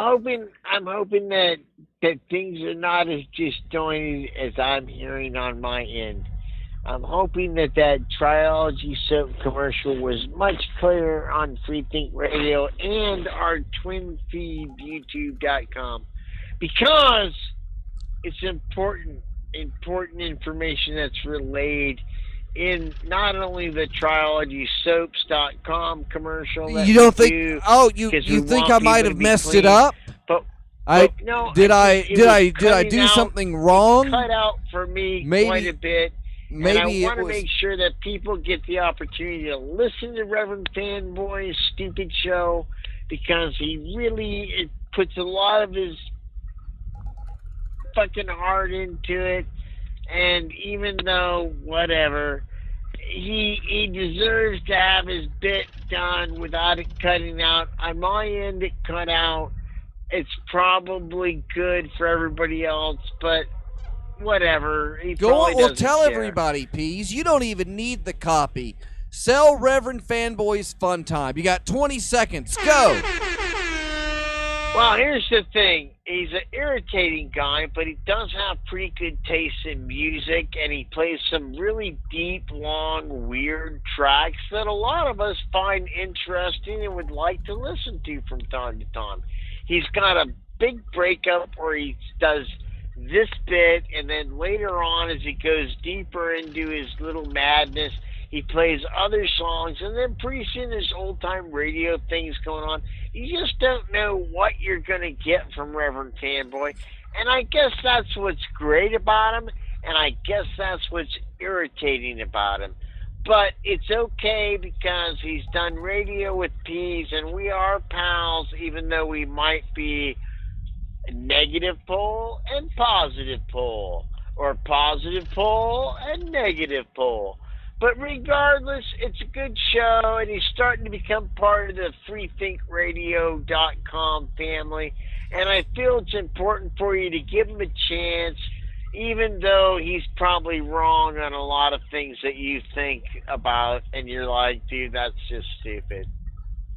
hoping that things are not as disjointed as I'm hearing on my end. I'm hoping that Triology Soap commercial was much clearer on Freethink Radio and our twin feed YouTube.com, because it's important information that's relayed in not only the TriologySoaps.com commercial. That You don't think? do, You think I might have messed it up? But no, did I cutting do out, something wrong? Cut out for me quite a bit. Maybe and I want to was... make sure that people get the opportunity to listen to Reverend Fanboy's stupid show, because he really puts a lot of his fucking heart into it. And even though, whatever, he deserves to have his bit done without it cutting out. On my end, it cut out. It's probably good for everybody else, but whatever. Tell everybody, Peas. You don't even need the copy. Sell Reverend Fanboy's Fun Time. You got 20 seconds. Go. Well, here's the thing. He's an irritating guy, but he does have pretty good taste in music, and he plays some really deep, long, weird tracks that a lot of us find interesting and would like to listen to from time to time. He's got a big breakup where he does this bit, and then later on, as he goes deeper into his little madness, he plays other songs, and then pretty soon there's old-time radio things going on. You just don't know what you're going to get from Reverend Fanboy, and I guess that's what's great about him, and I guess that's what's irritating about him. But it's okay, because he's done radio with Peas, and we are pals, even though we might be negative pole and positive pole, or positive pole and negative pole. But regardless, it's a good show, and he's starting to become part of the freethinkradio.com family, and I feel it's important for you to give him a chance, even though he's probably wrong on a lot of things that you think about, and you're like, dude, that's just stupid.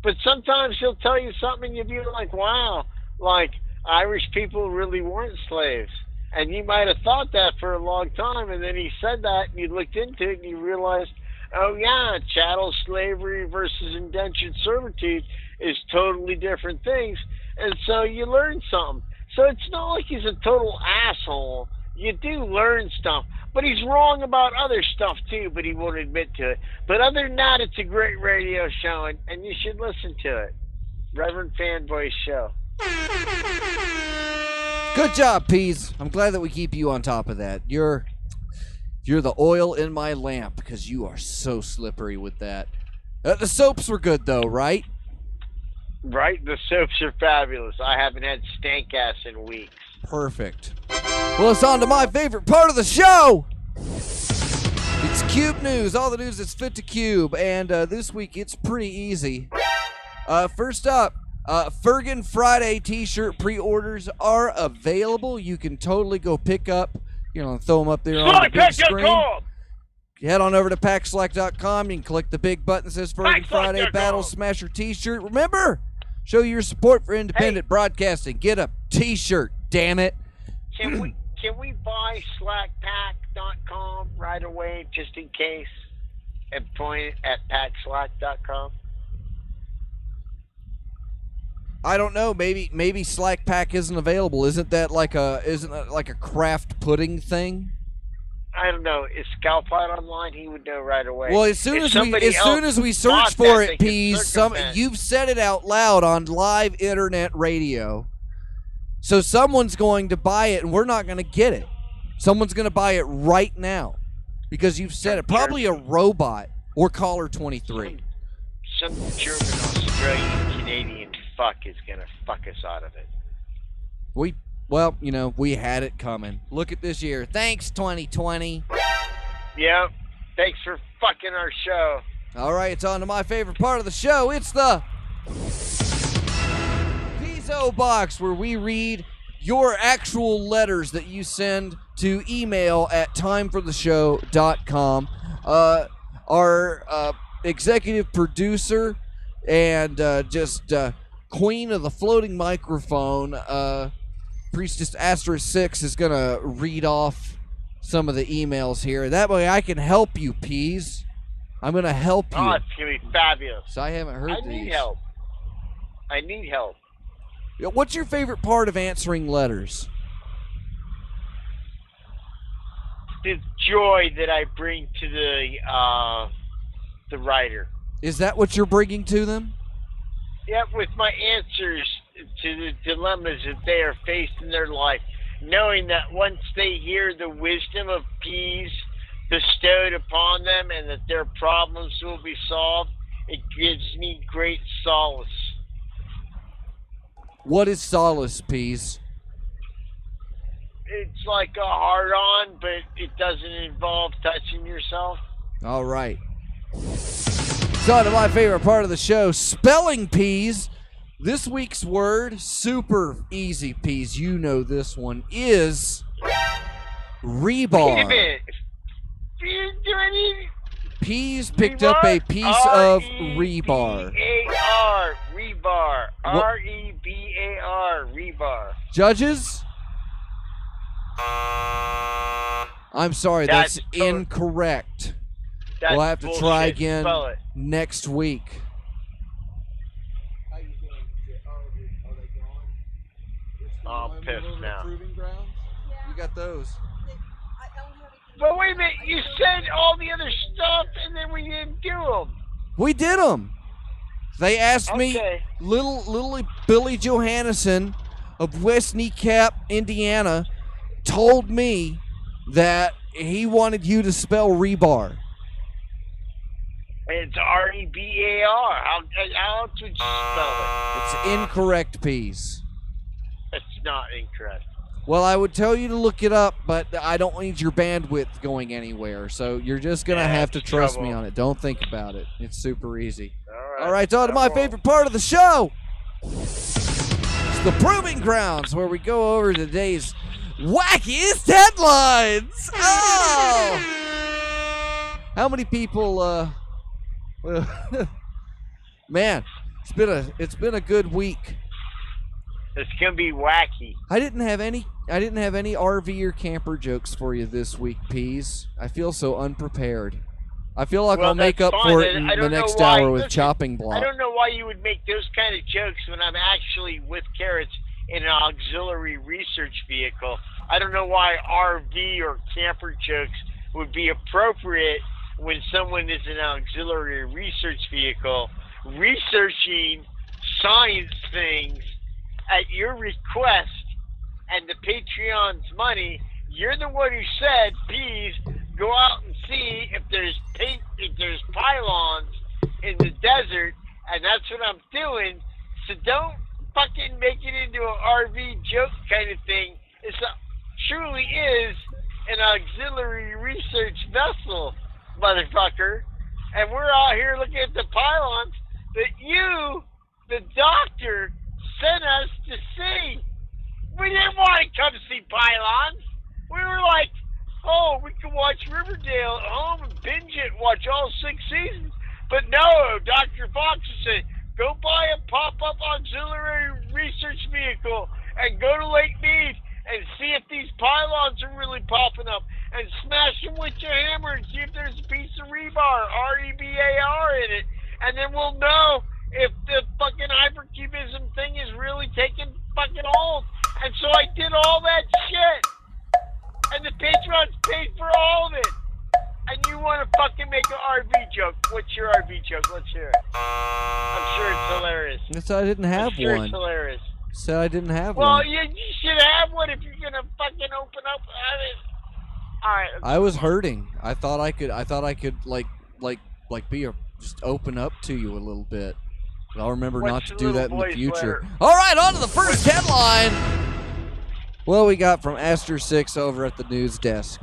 But sometimes he'll tell you something and you'll be like, wow, like Irish people really weren't slaves. And you might have thought that for a long time, and then he said that, and you looked into it, and you realized, oh yeah, chattel slavery versus indentured servitude is totally different things. And so you learn something. So it's not like he's a total asshole. You do learn stuff. But he's wrong about other stuff too, but he won't admit to it. But other than that, it's a great radio show, and you should listen to it. Reverend Fanboy Show. Good job, Peas. I'm glad that we keep you on top of that. You're the oil in my lamp because you are so slippery with that. The soaps were good though, right? Right? The soaps are fabulous. I haven't had stank ass in weeks. Perfect. Well, it's on to my favorite part of the show. It's Cube News, all the news that's fit to Cube. And this week, it's pretty easy. First up, Fergan Friday t-shirt pre-orders are available. You can totally go pick up, throw them up there on the big screen. Head on over to packslack.com. You can click the big button that says Fergan Friday Battle Smasher t-shirt. Remember, show your support for independent broadcasting. Get a t-shirt, damn it. Can we buy slackpack.com right away just in case and point it at packslack.com? I don't know. Maybe Slack Pack isn't available. Isn't that like a craft pudding thing? I don't know. Is Scalpot online? He would know right away. Well, as soon as we search for it, Peas, you've said it out loud on live internet radio. So someone's going to buy it, and we're not going to get it. Someone's going to buy it right now because you've said it. Probably a robot or caller 23. Some German, Australian, Canadian fuck is going to fuck us out of it. We had it coming. Look at this year. Thanks, 2020. Yep. Thanks for fucking our show. All right, it's on to my favorite part of the show. It's the Pizzo Box, where we read your actual letters that you send to email at timefortheshow.com. Our executive producer and queen of the floating microphone, Priestess Asterisk 6, is going to read off some of the emails here. That way I can help you, Peas. I'm going to help you. Oh, it's going to be fabulous. So I haven't heard these. I need help. What's your favorite part of answering letters? The joy that I bring to the writer. Is that what you're bringing to them? Yeah, with my answers to the dilemmas that they are faced in their life, knowing that once they hear the wisdom of Peas bestowed upon them and that their problems will be solved, it gives me great solace. What is solace, Peas? It's like a hard-on, but it doesn't involve touching yourself. All right. So on to my favorite part of the show, spelling Peas. This week's word, super easy, Peas. You know this one, is rebar. Wait a minute. Do I need... Peas picked up a piece of rebar. R-E-B-A-R, rebar. R-E-B-A-R, rebar. Judges? I'm sorry, that's incorrect. We'll have to try again next week. How you doing? Are they gone? I'm pissed now. You got those. But wait a minute, you said all the other stuff and then we didn't do them. We did them. They asked me, little Billy Johannesson of West Kneecap, Indiana, told me that he wanted you to spell rebar. It's R-E-B-A-R. How else would you spell it? It's incorrect, Peas. It's not incorrect. Well, I would tell you to look it up, but I don't need your bandwidth going anywhere, so you're just going to have to trust me on it. Don't think about it. It's super easy. All right, on to my favorite part of the show. It's the Proving Grounds, where we go over today's wackiest headlines. Oh! How many people, man, it's been a good week. It's gonna be wacky. I didn't have any RV or camper jokes for you this week, Peas. I feel so unprepared. I feel like I'll make up for it in the next hour with chopping block. I don't know why you would make those kind of jokes when I'm actually with Carrots in an auxiliary research vehicle. I don't know why RV or camper jokes would be appropriate when someone is in an auxiliary research vehicle researching science things at your request and the Patreon's money. You're the one who said, "Please go out and see if there's pylons in the desert," and that's what I'm doing. So don't fucking make it into an RV joke kind of thing. It truly is an auxiliary research vessel, motherfucker, and we're out here looking at the pylons that you, the doctor, sent us to see. We didn't want to come see pylons. We were like, oh, we can watch Riverdale at home and binge it, watch all 6 seasons. But no, Dr. Fox said, go buy a pop-up auxiliary research vehicle and go to Lake Mead and see if these pylons are really popping up and smash them with your hammer and see if there's a piece of rebar, R-E-B-A-R in it. And then we'll know if the fucking hypercubism thing is really taking fucking hold. And so I did all that shit. And the Patreons paid for all of it. And you want to fucking make an RV joke. What's your RV joke? Let's hear it. I'm sure it's hilarious. So I didn't have I'm sure one. It's hilarious. So I didn't have well, one. you should have one if you're going to fucking open up. All right. I was hurting. I thought I could like just open up to you a little bit. But I'll remember not to do that in the future. All right, on to the first headline. What we got from Aster 6 over at the news desk?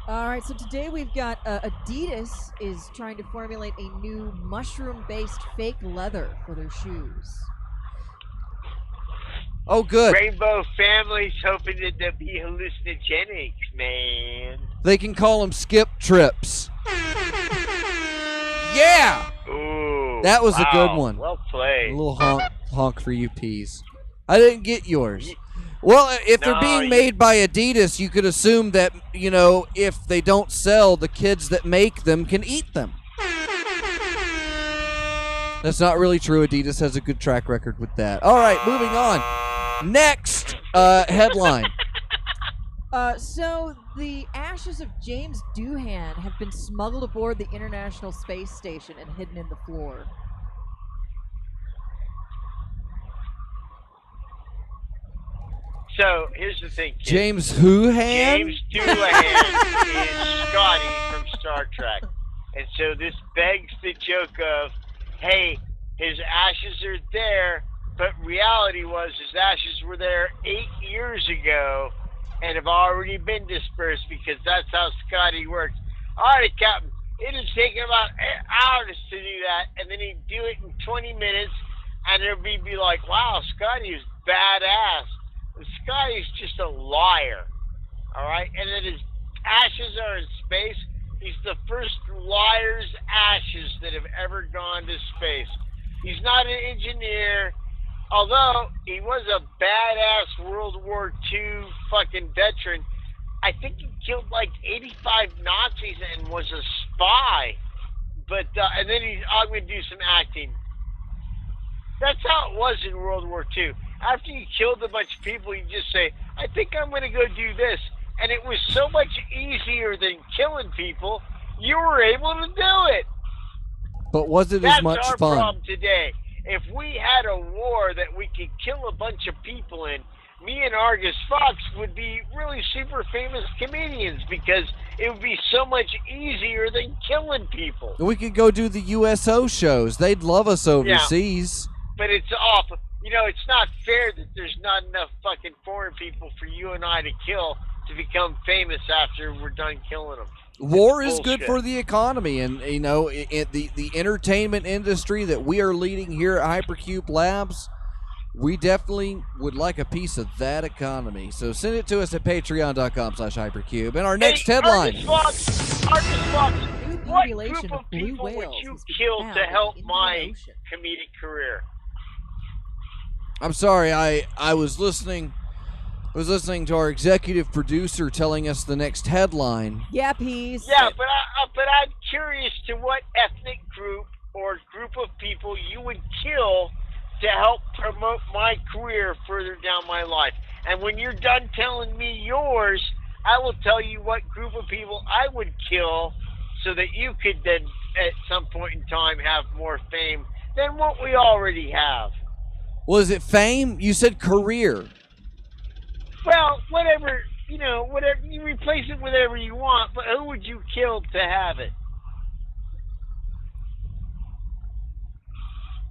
All right, so today we've got Adidas is trying to formulate a new mushroom-based fake leather for their shoes. Oh, good. Rainbow families hoping that they'll be hallucinogenics, man. They can call them skip trips. Yeah! Ooh, that was a good one. Well played. A little honk for you, Peas. I didn't get yours. Well, if they're being made by Adidas, you could assume that, if they don't sell, the kids that make them can eat them. That's not really true. Adidas has a good track record with that. All right, moving on. Next headline. So the ashes of James Doohan have been smuggled aboard the International Space Station and hidden in the floor. So here's the thing, kid. James Doohan? James Doohan is Scotty from Star Trek. And so this begs the joke of, hey, his ashes are there, but reality was his ashes were there 8 years ago and have already been dispersed because that's how Scotty works. All right, Captain, it'll take him about hours to do that, and then he'd do it in 20 minutes, and it'll be like, wow, Scotty is badass. Scotty's just a liar, all right? And then his ashes are in space. He's the first liar's ashes that have ever gone to space. He's not an engineer, although he was a badass World War II fucking veteran. I think he killed like 85 Nazis and was a spy. But and then I'm going to do some acting. That's how it was in World War II. After you killed a bunch of people, you just say, I think I'm going to go do this. And it was so much easier than killing people, you were able to do it. But was it as much fun? That's our problem today. If we had a war that we could kill a bunch of people in, me and Argus Fox would be really super famous comedians because it would be so much easier than killing people. We could go do the USO shows. They'd love us overseas. Yeah, but it's awful. It's not fair that there's not enough fucking foreign people for you and I to kill to become famous after we're done killing them. War is good for the economy, and the entertainment industry that we are leading here at Hypercube Labs, we definitely would like a piece of that economy. So send it to us at patreon.com/hypercube. And our next headline. Argus Fox, what group of people would you kill to help my comedic career? I'm sorry. I was listening. I was listening to our executive producer telling us the next headline. Yeah, peace. Yeah, but I'm curious to what ethnic group or group of people you would kill to help promote my career further down my life. And when you're done telling me yours, I will tell you what group of people I would kill so that you could then, at some point in time, have more fame than what we already have. Was it fame? You said career. Well, whatever, whatever, you replace it with whatever you want, but who would you kill to have it?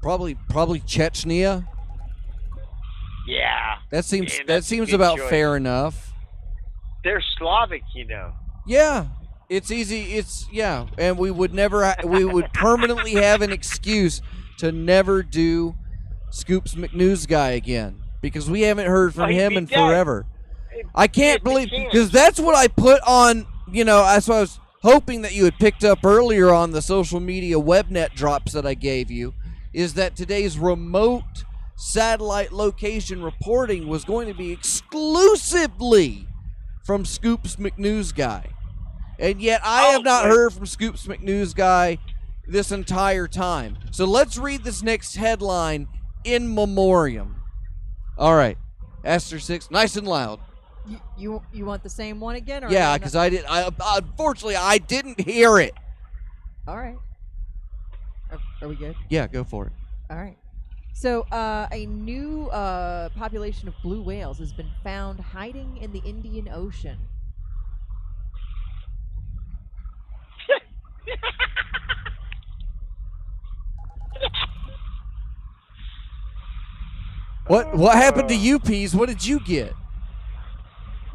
Probably Chechnya. Yeah. That seems Man, that's a good about choice. fair enough. They're Slavic, Yeah, it's easy. And we would never. We would permanently have an excuse to never do Scoops McNewsgui again because we haven't heard from he'd him be in dead. forever. I can't Yes, believe he can. because that's what I put on. That's what I was hoping that you had picked up earlier on the social media webnet drops that I gave you. Is that today's remote satellite location reporting was going to be exclusively from Scoops McNewsgui. And yet I have not heard from Scoops McNewsgui this entire time. So let's read this next headline in memoriam. All right. Esther 6, nice and loud. You want the same one again? Or Yeah, because unfortunately I didn't hear it. All right. Are we good? Yeah, go for it. All right. So, a new population of blue whales has been found hiding in the Indian Ocean. What happened to you, Peas? What did you get?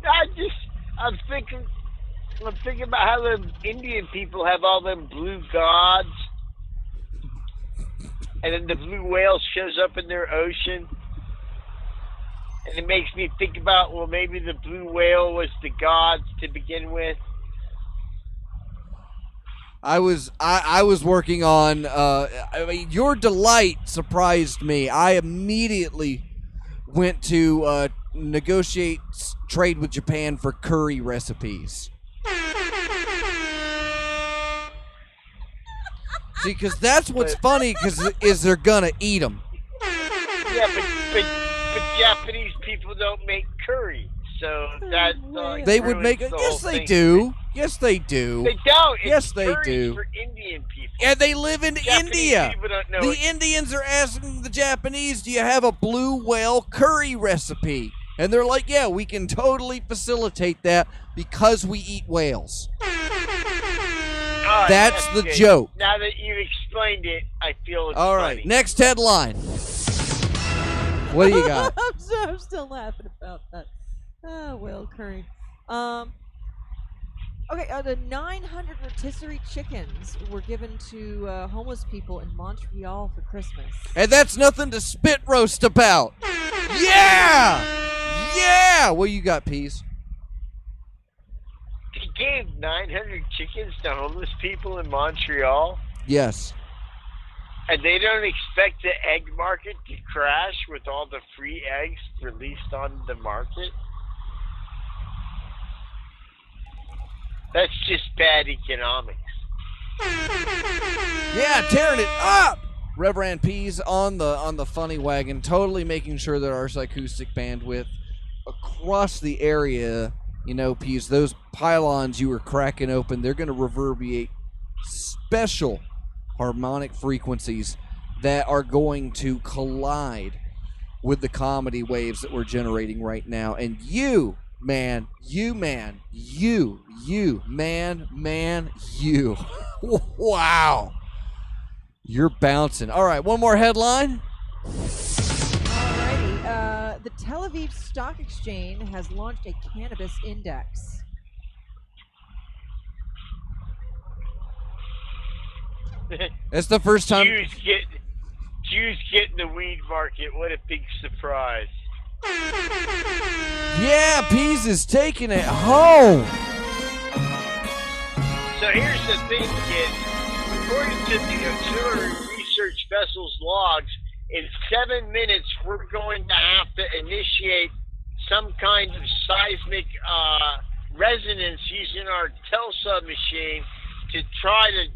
I'm thinking about how the Indian people have all them blue gods, and then the blue whale shows up in their ocean, and it makes me think about, well, maybe the blue whale was the gods to begin with. I was working on. Your delight surprised me. I immediately went to negotiate trade with Japan for curry recipes. See, because that's what's funny. Because they're gonna eat them. Yeah, but Japanese people don't make curry, so that's They would really make the it. whole Yes, they thing. do. Yes, they do. They don't. Yes, It's they curry do. for Indian people. And they live in Japanese India. people don't know The it. Indians are asking the Japanese, "Do you have a blue whale curry recipe?" And they're like, "Yeah, we can totally facilitate that because we eat whales." All right, That's the good. joke. Now that you've explained it, I feel it's All funny. right, next headline. What do you got? I'm still laughing about that. Whale curry. Okay, the 900 rotisserie chickens were given to homeless people in Montreal for Christmas. And that's nothing to spit roast about. Yeah! Yeah! What you got, Peas? He gave 900 chickens to homeless people in Montreal, Yes. and they don't expect the egg market to crash with all the free eggs released on the market? That's just bad economics. Yeah, tearing it up. Reverend Peas on the funny wagon, totally making sure that our acoustic bandwidth across the area, Peas, those pylons you were cracking open, they're going to reverberate special harmonic frequencies that are going to collide with the comedy waves that we're generating right now. And you wow, you're bouncing. All right, one more headline. Alrighty, the Tel Aviv Stock Exchange has launched a cannabis index. That's the first time. Jews get in the weed market. What a big surprise. Yeah, Peas is taking it home. So here's the thing, kids. According to the Auxiliary Research Vessel's logs, in 7 minutes, we're going to have to initiate some kind of seismic resonance using our TELSA machine to try to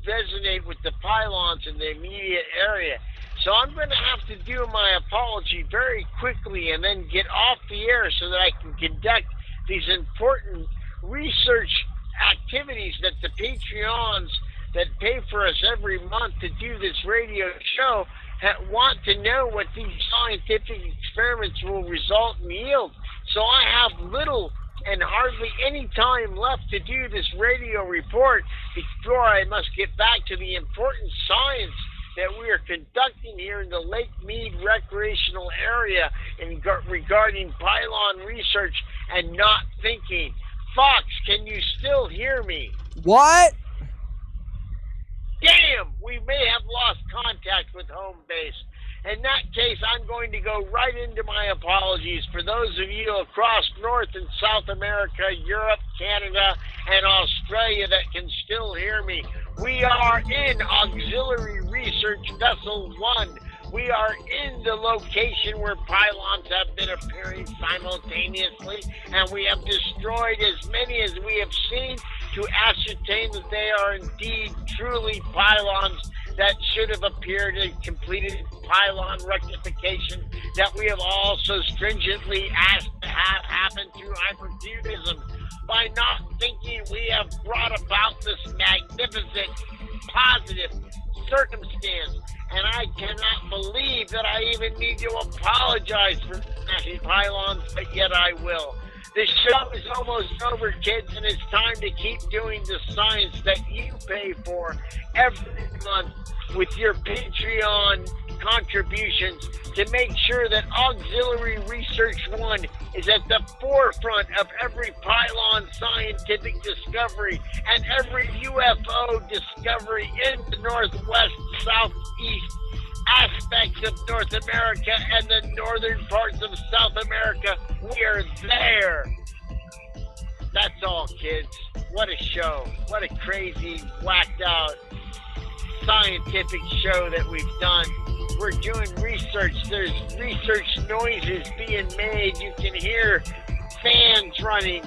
resonate with the pylons in the immediate area. So I'm going to have to do my apology very quickly and then get off the air so that I can conduct these important research activities that the Patreons that pay for us every month to do this radio show want to know what these scientific experiments will result in yield. So I have little and hardly any time left to do this radio report before I must get back to the important science that we are conducting here in the Lake Mead recreational area regarding pylon research and not thinking. Fox, can you still hear me? What? Damn, we may have lost contact with home base. In that case, I'm going to go right into my apologies for those of you across North and South America, Europe, Canada, and Australia that can still hear me. We are in Auxiliary Research Vessel 1. We are in the location where pylons have been appearing simultaneously, and we have destroyed as many as we have seen to ascertain that they are indeed truly pylons that should have appeared and completed pylon rectification that we have also stringently asked to have happen through hypercubism. By not thinking, we have brought about this magnificent, positive circumstance. And I cannot believe that I even need to apologize for smashing pylons, but yet I will. The show is almost over, kids, and it's time to keep doing the science that you pay for every month with your Patreon contributions to make sure that Auxiliary Research 1 is at the forefront of every pylon scientific discovery and every UFO discovery in the northwest, southeast aspects of North America and the northern parts of South America. We are there. That's all, kids. What a show. What a crazy, whacked out scientific show that we've done. We're doing research. There's research noises being made. You can hear fans running.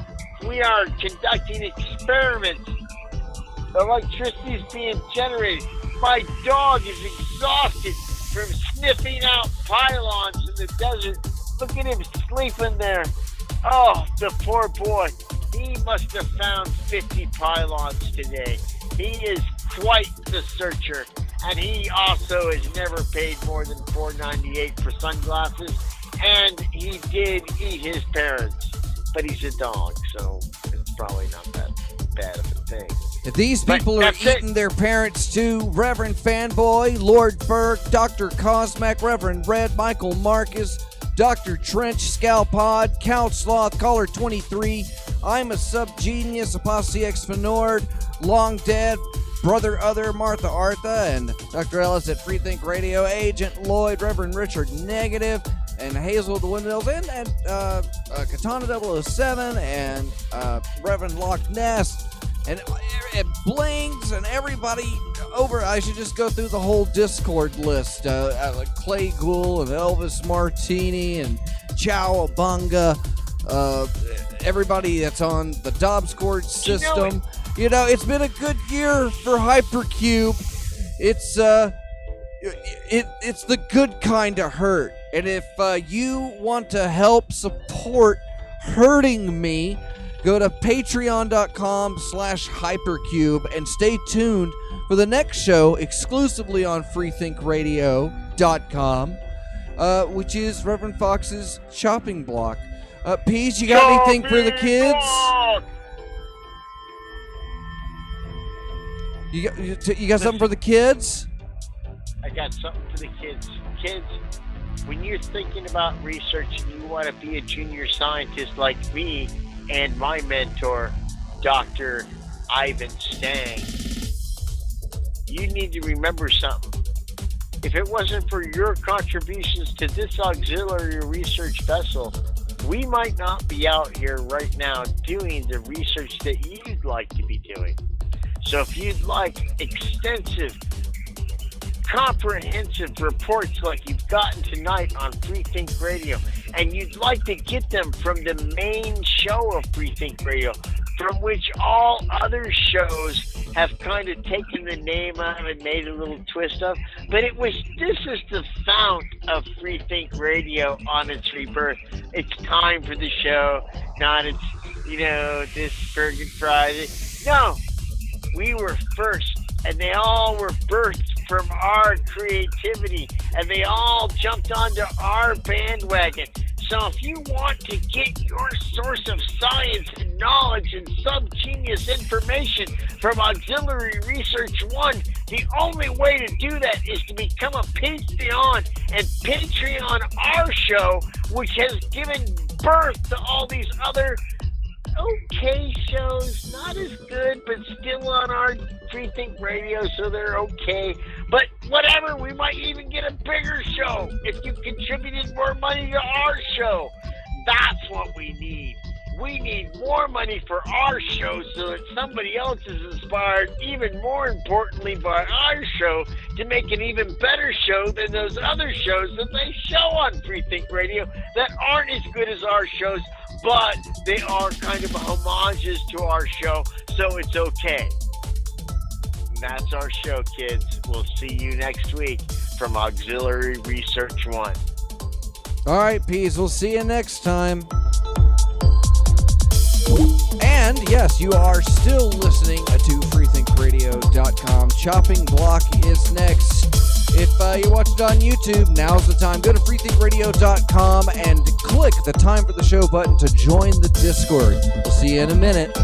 We are conducting experiments. Electricity is being generated. My dog is exhausted from sniffing out pylons in the desert. Look at him sleeping there. Oh, the poor boy. He must have found 50 pylons today. He is quite the searcher. And he also has never paid more than $4.98 for sunglasses. And he did eat his parents. But he's a dog, so it's probably not that bad of a thing. If these people are eating their parents too, Reverend Fanboy, Lord Ferg, Dr. Cosmac, Reverend Red, Michael Marcus, Dr. Trench, Scalpod, Count Sloth, Caller 23, I'm a Subgenius, Apostle X Fenord, Long Dead, Brother Other, Martha Artha, and Dr. Ellis at Freethink Radio, Agent Lloyd, Reverend Richard Negative, and Hazel of the Windmills, and Katana 007, and Reverend Loch Ness, and Blings, and everybody over. I should just go through the whole Discord list. Like Clay Ghoul, and Elvis Martini, and Chowabunga, everybody that's on the Dobscourt system. You know, it's been a good year for Hypercube. It's it's the good kind of hurt. And if you want to help support hurting me, go to patreon.com/hypercube and stay tuned for the next show exclusively on freethinkradio.com, which is Reverend Fox's Chopping Block. Pease, you got anything for the kids? You got something for the kids? I got something for the kids. Kids, when you're thinking about research and you want to be a junior scientist like me and my mentor, Dr. Ivan Stang, you need to remember something. If it wasn't for your contributions to this auxiliary research vessel, we might not be out here right now doing the research that you'd like to be doing. So if you'd like extensive comprehensive reports like you've gotten tonight on Free Think Radio, and you'd like to get them from the main show of Free Think Radio, from which all other shows have kind of taken the name out of and made a little twist of, but this is the fount of Free Think Radio on its rebirth. It's time for the show, not it's, this Bergen Friday. No, we were first, and they all were birthed from our creativity, and they all jumped onto our bandwagon. So if you want to get your source of science and knowledge and sub-genius information from Auxiliary Research One, the only way to do that is to become a Patreon, and Patreon our show, which has given birth to all these other okay shows, not as good, but still on our Free Think Radio, so they're okay. But whatever, we might even get a bigger show if you contributed more money to our show. That's what we need. We need more money for our show so that somebody else is inspired, even more importantly, by our show to make an even better show than those other shows that they show on Free Think Radio that aren't as good as our shows, but they are kind of homages to our show, so it's okay. And that's our show, kids. We'll see you next week from Auxiliary Research One. All right, Peas, we'll see you next time. And yes, you are still listening to freethinkradio.com. Chopping Block is next. If you watch it on YouTube, now's the time. Go to freethinkradio.com and click the Time for the Show button to join the Discord. We'll see you in a minute.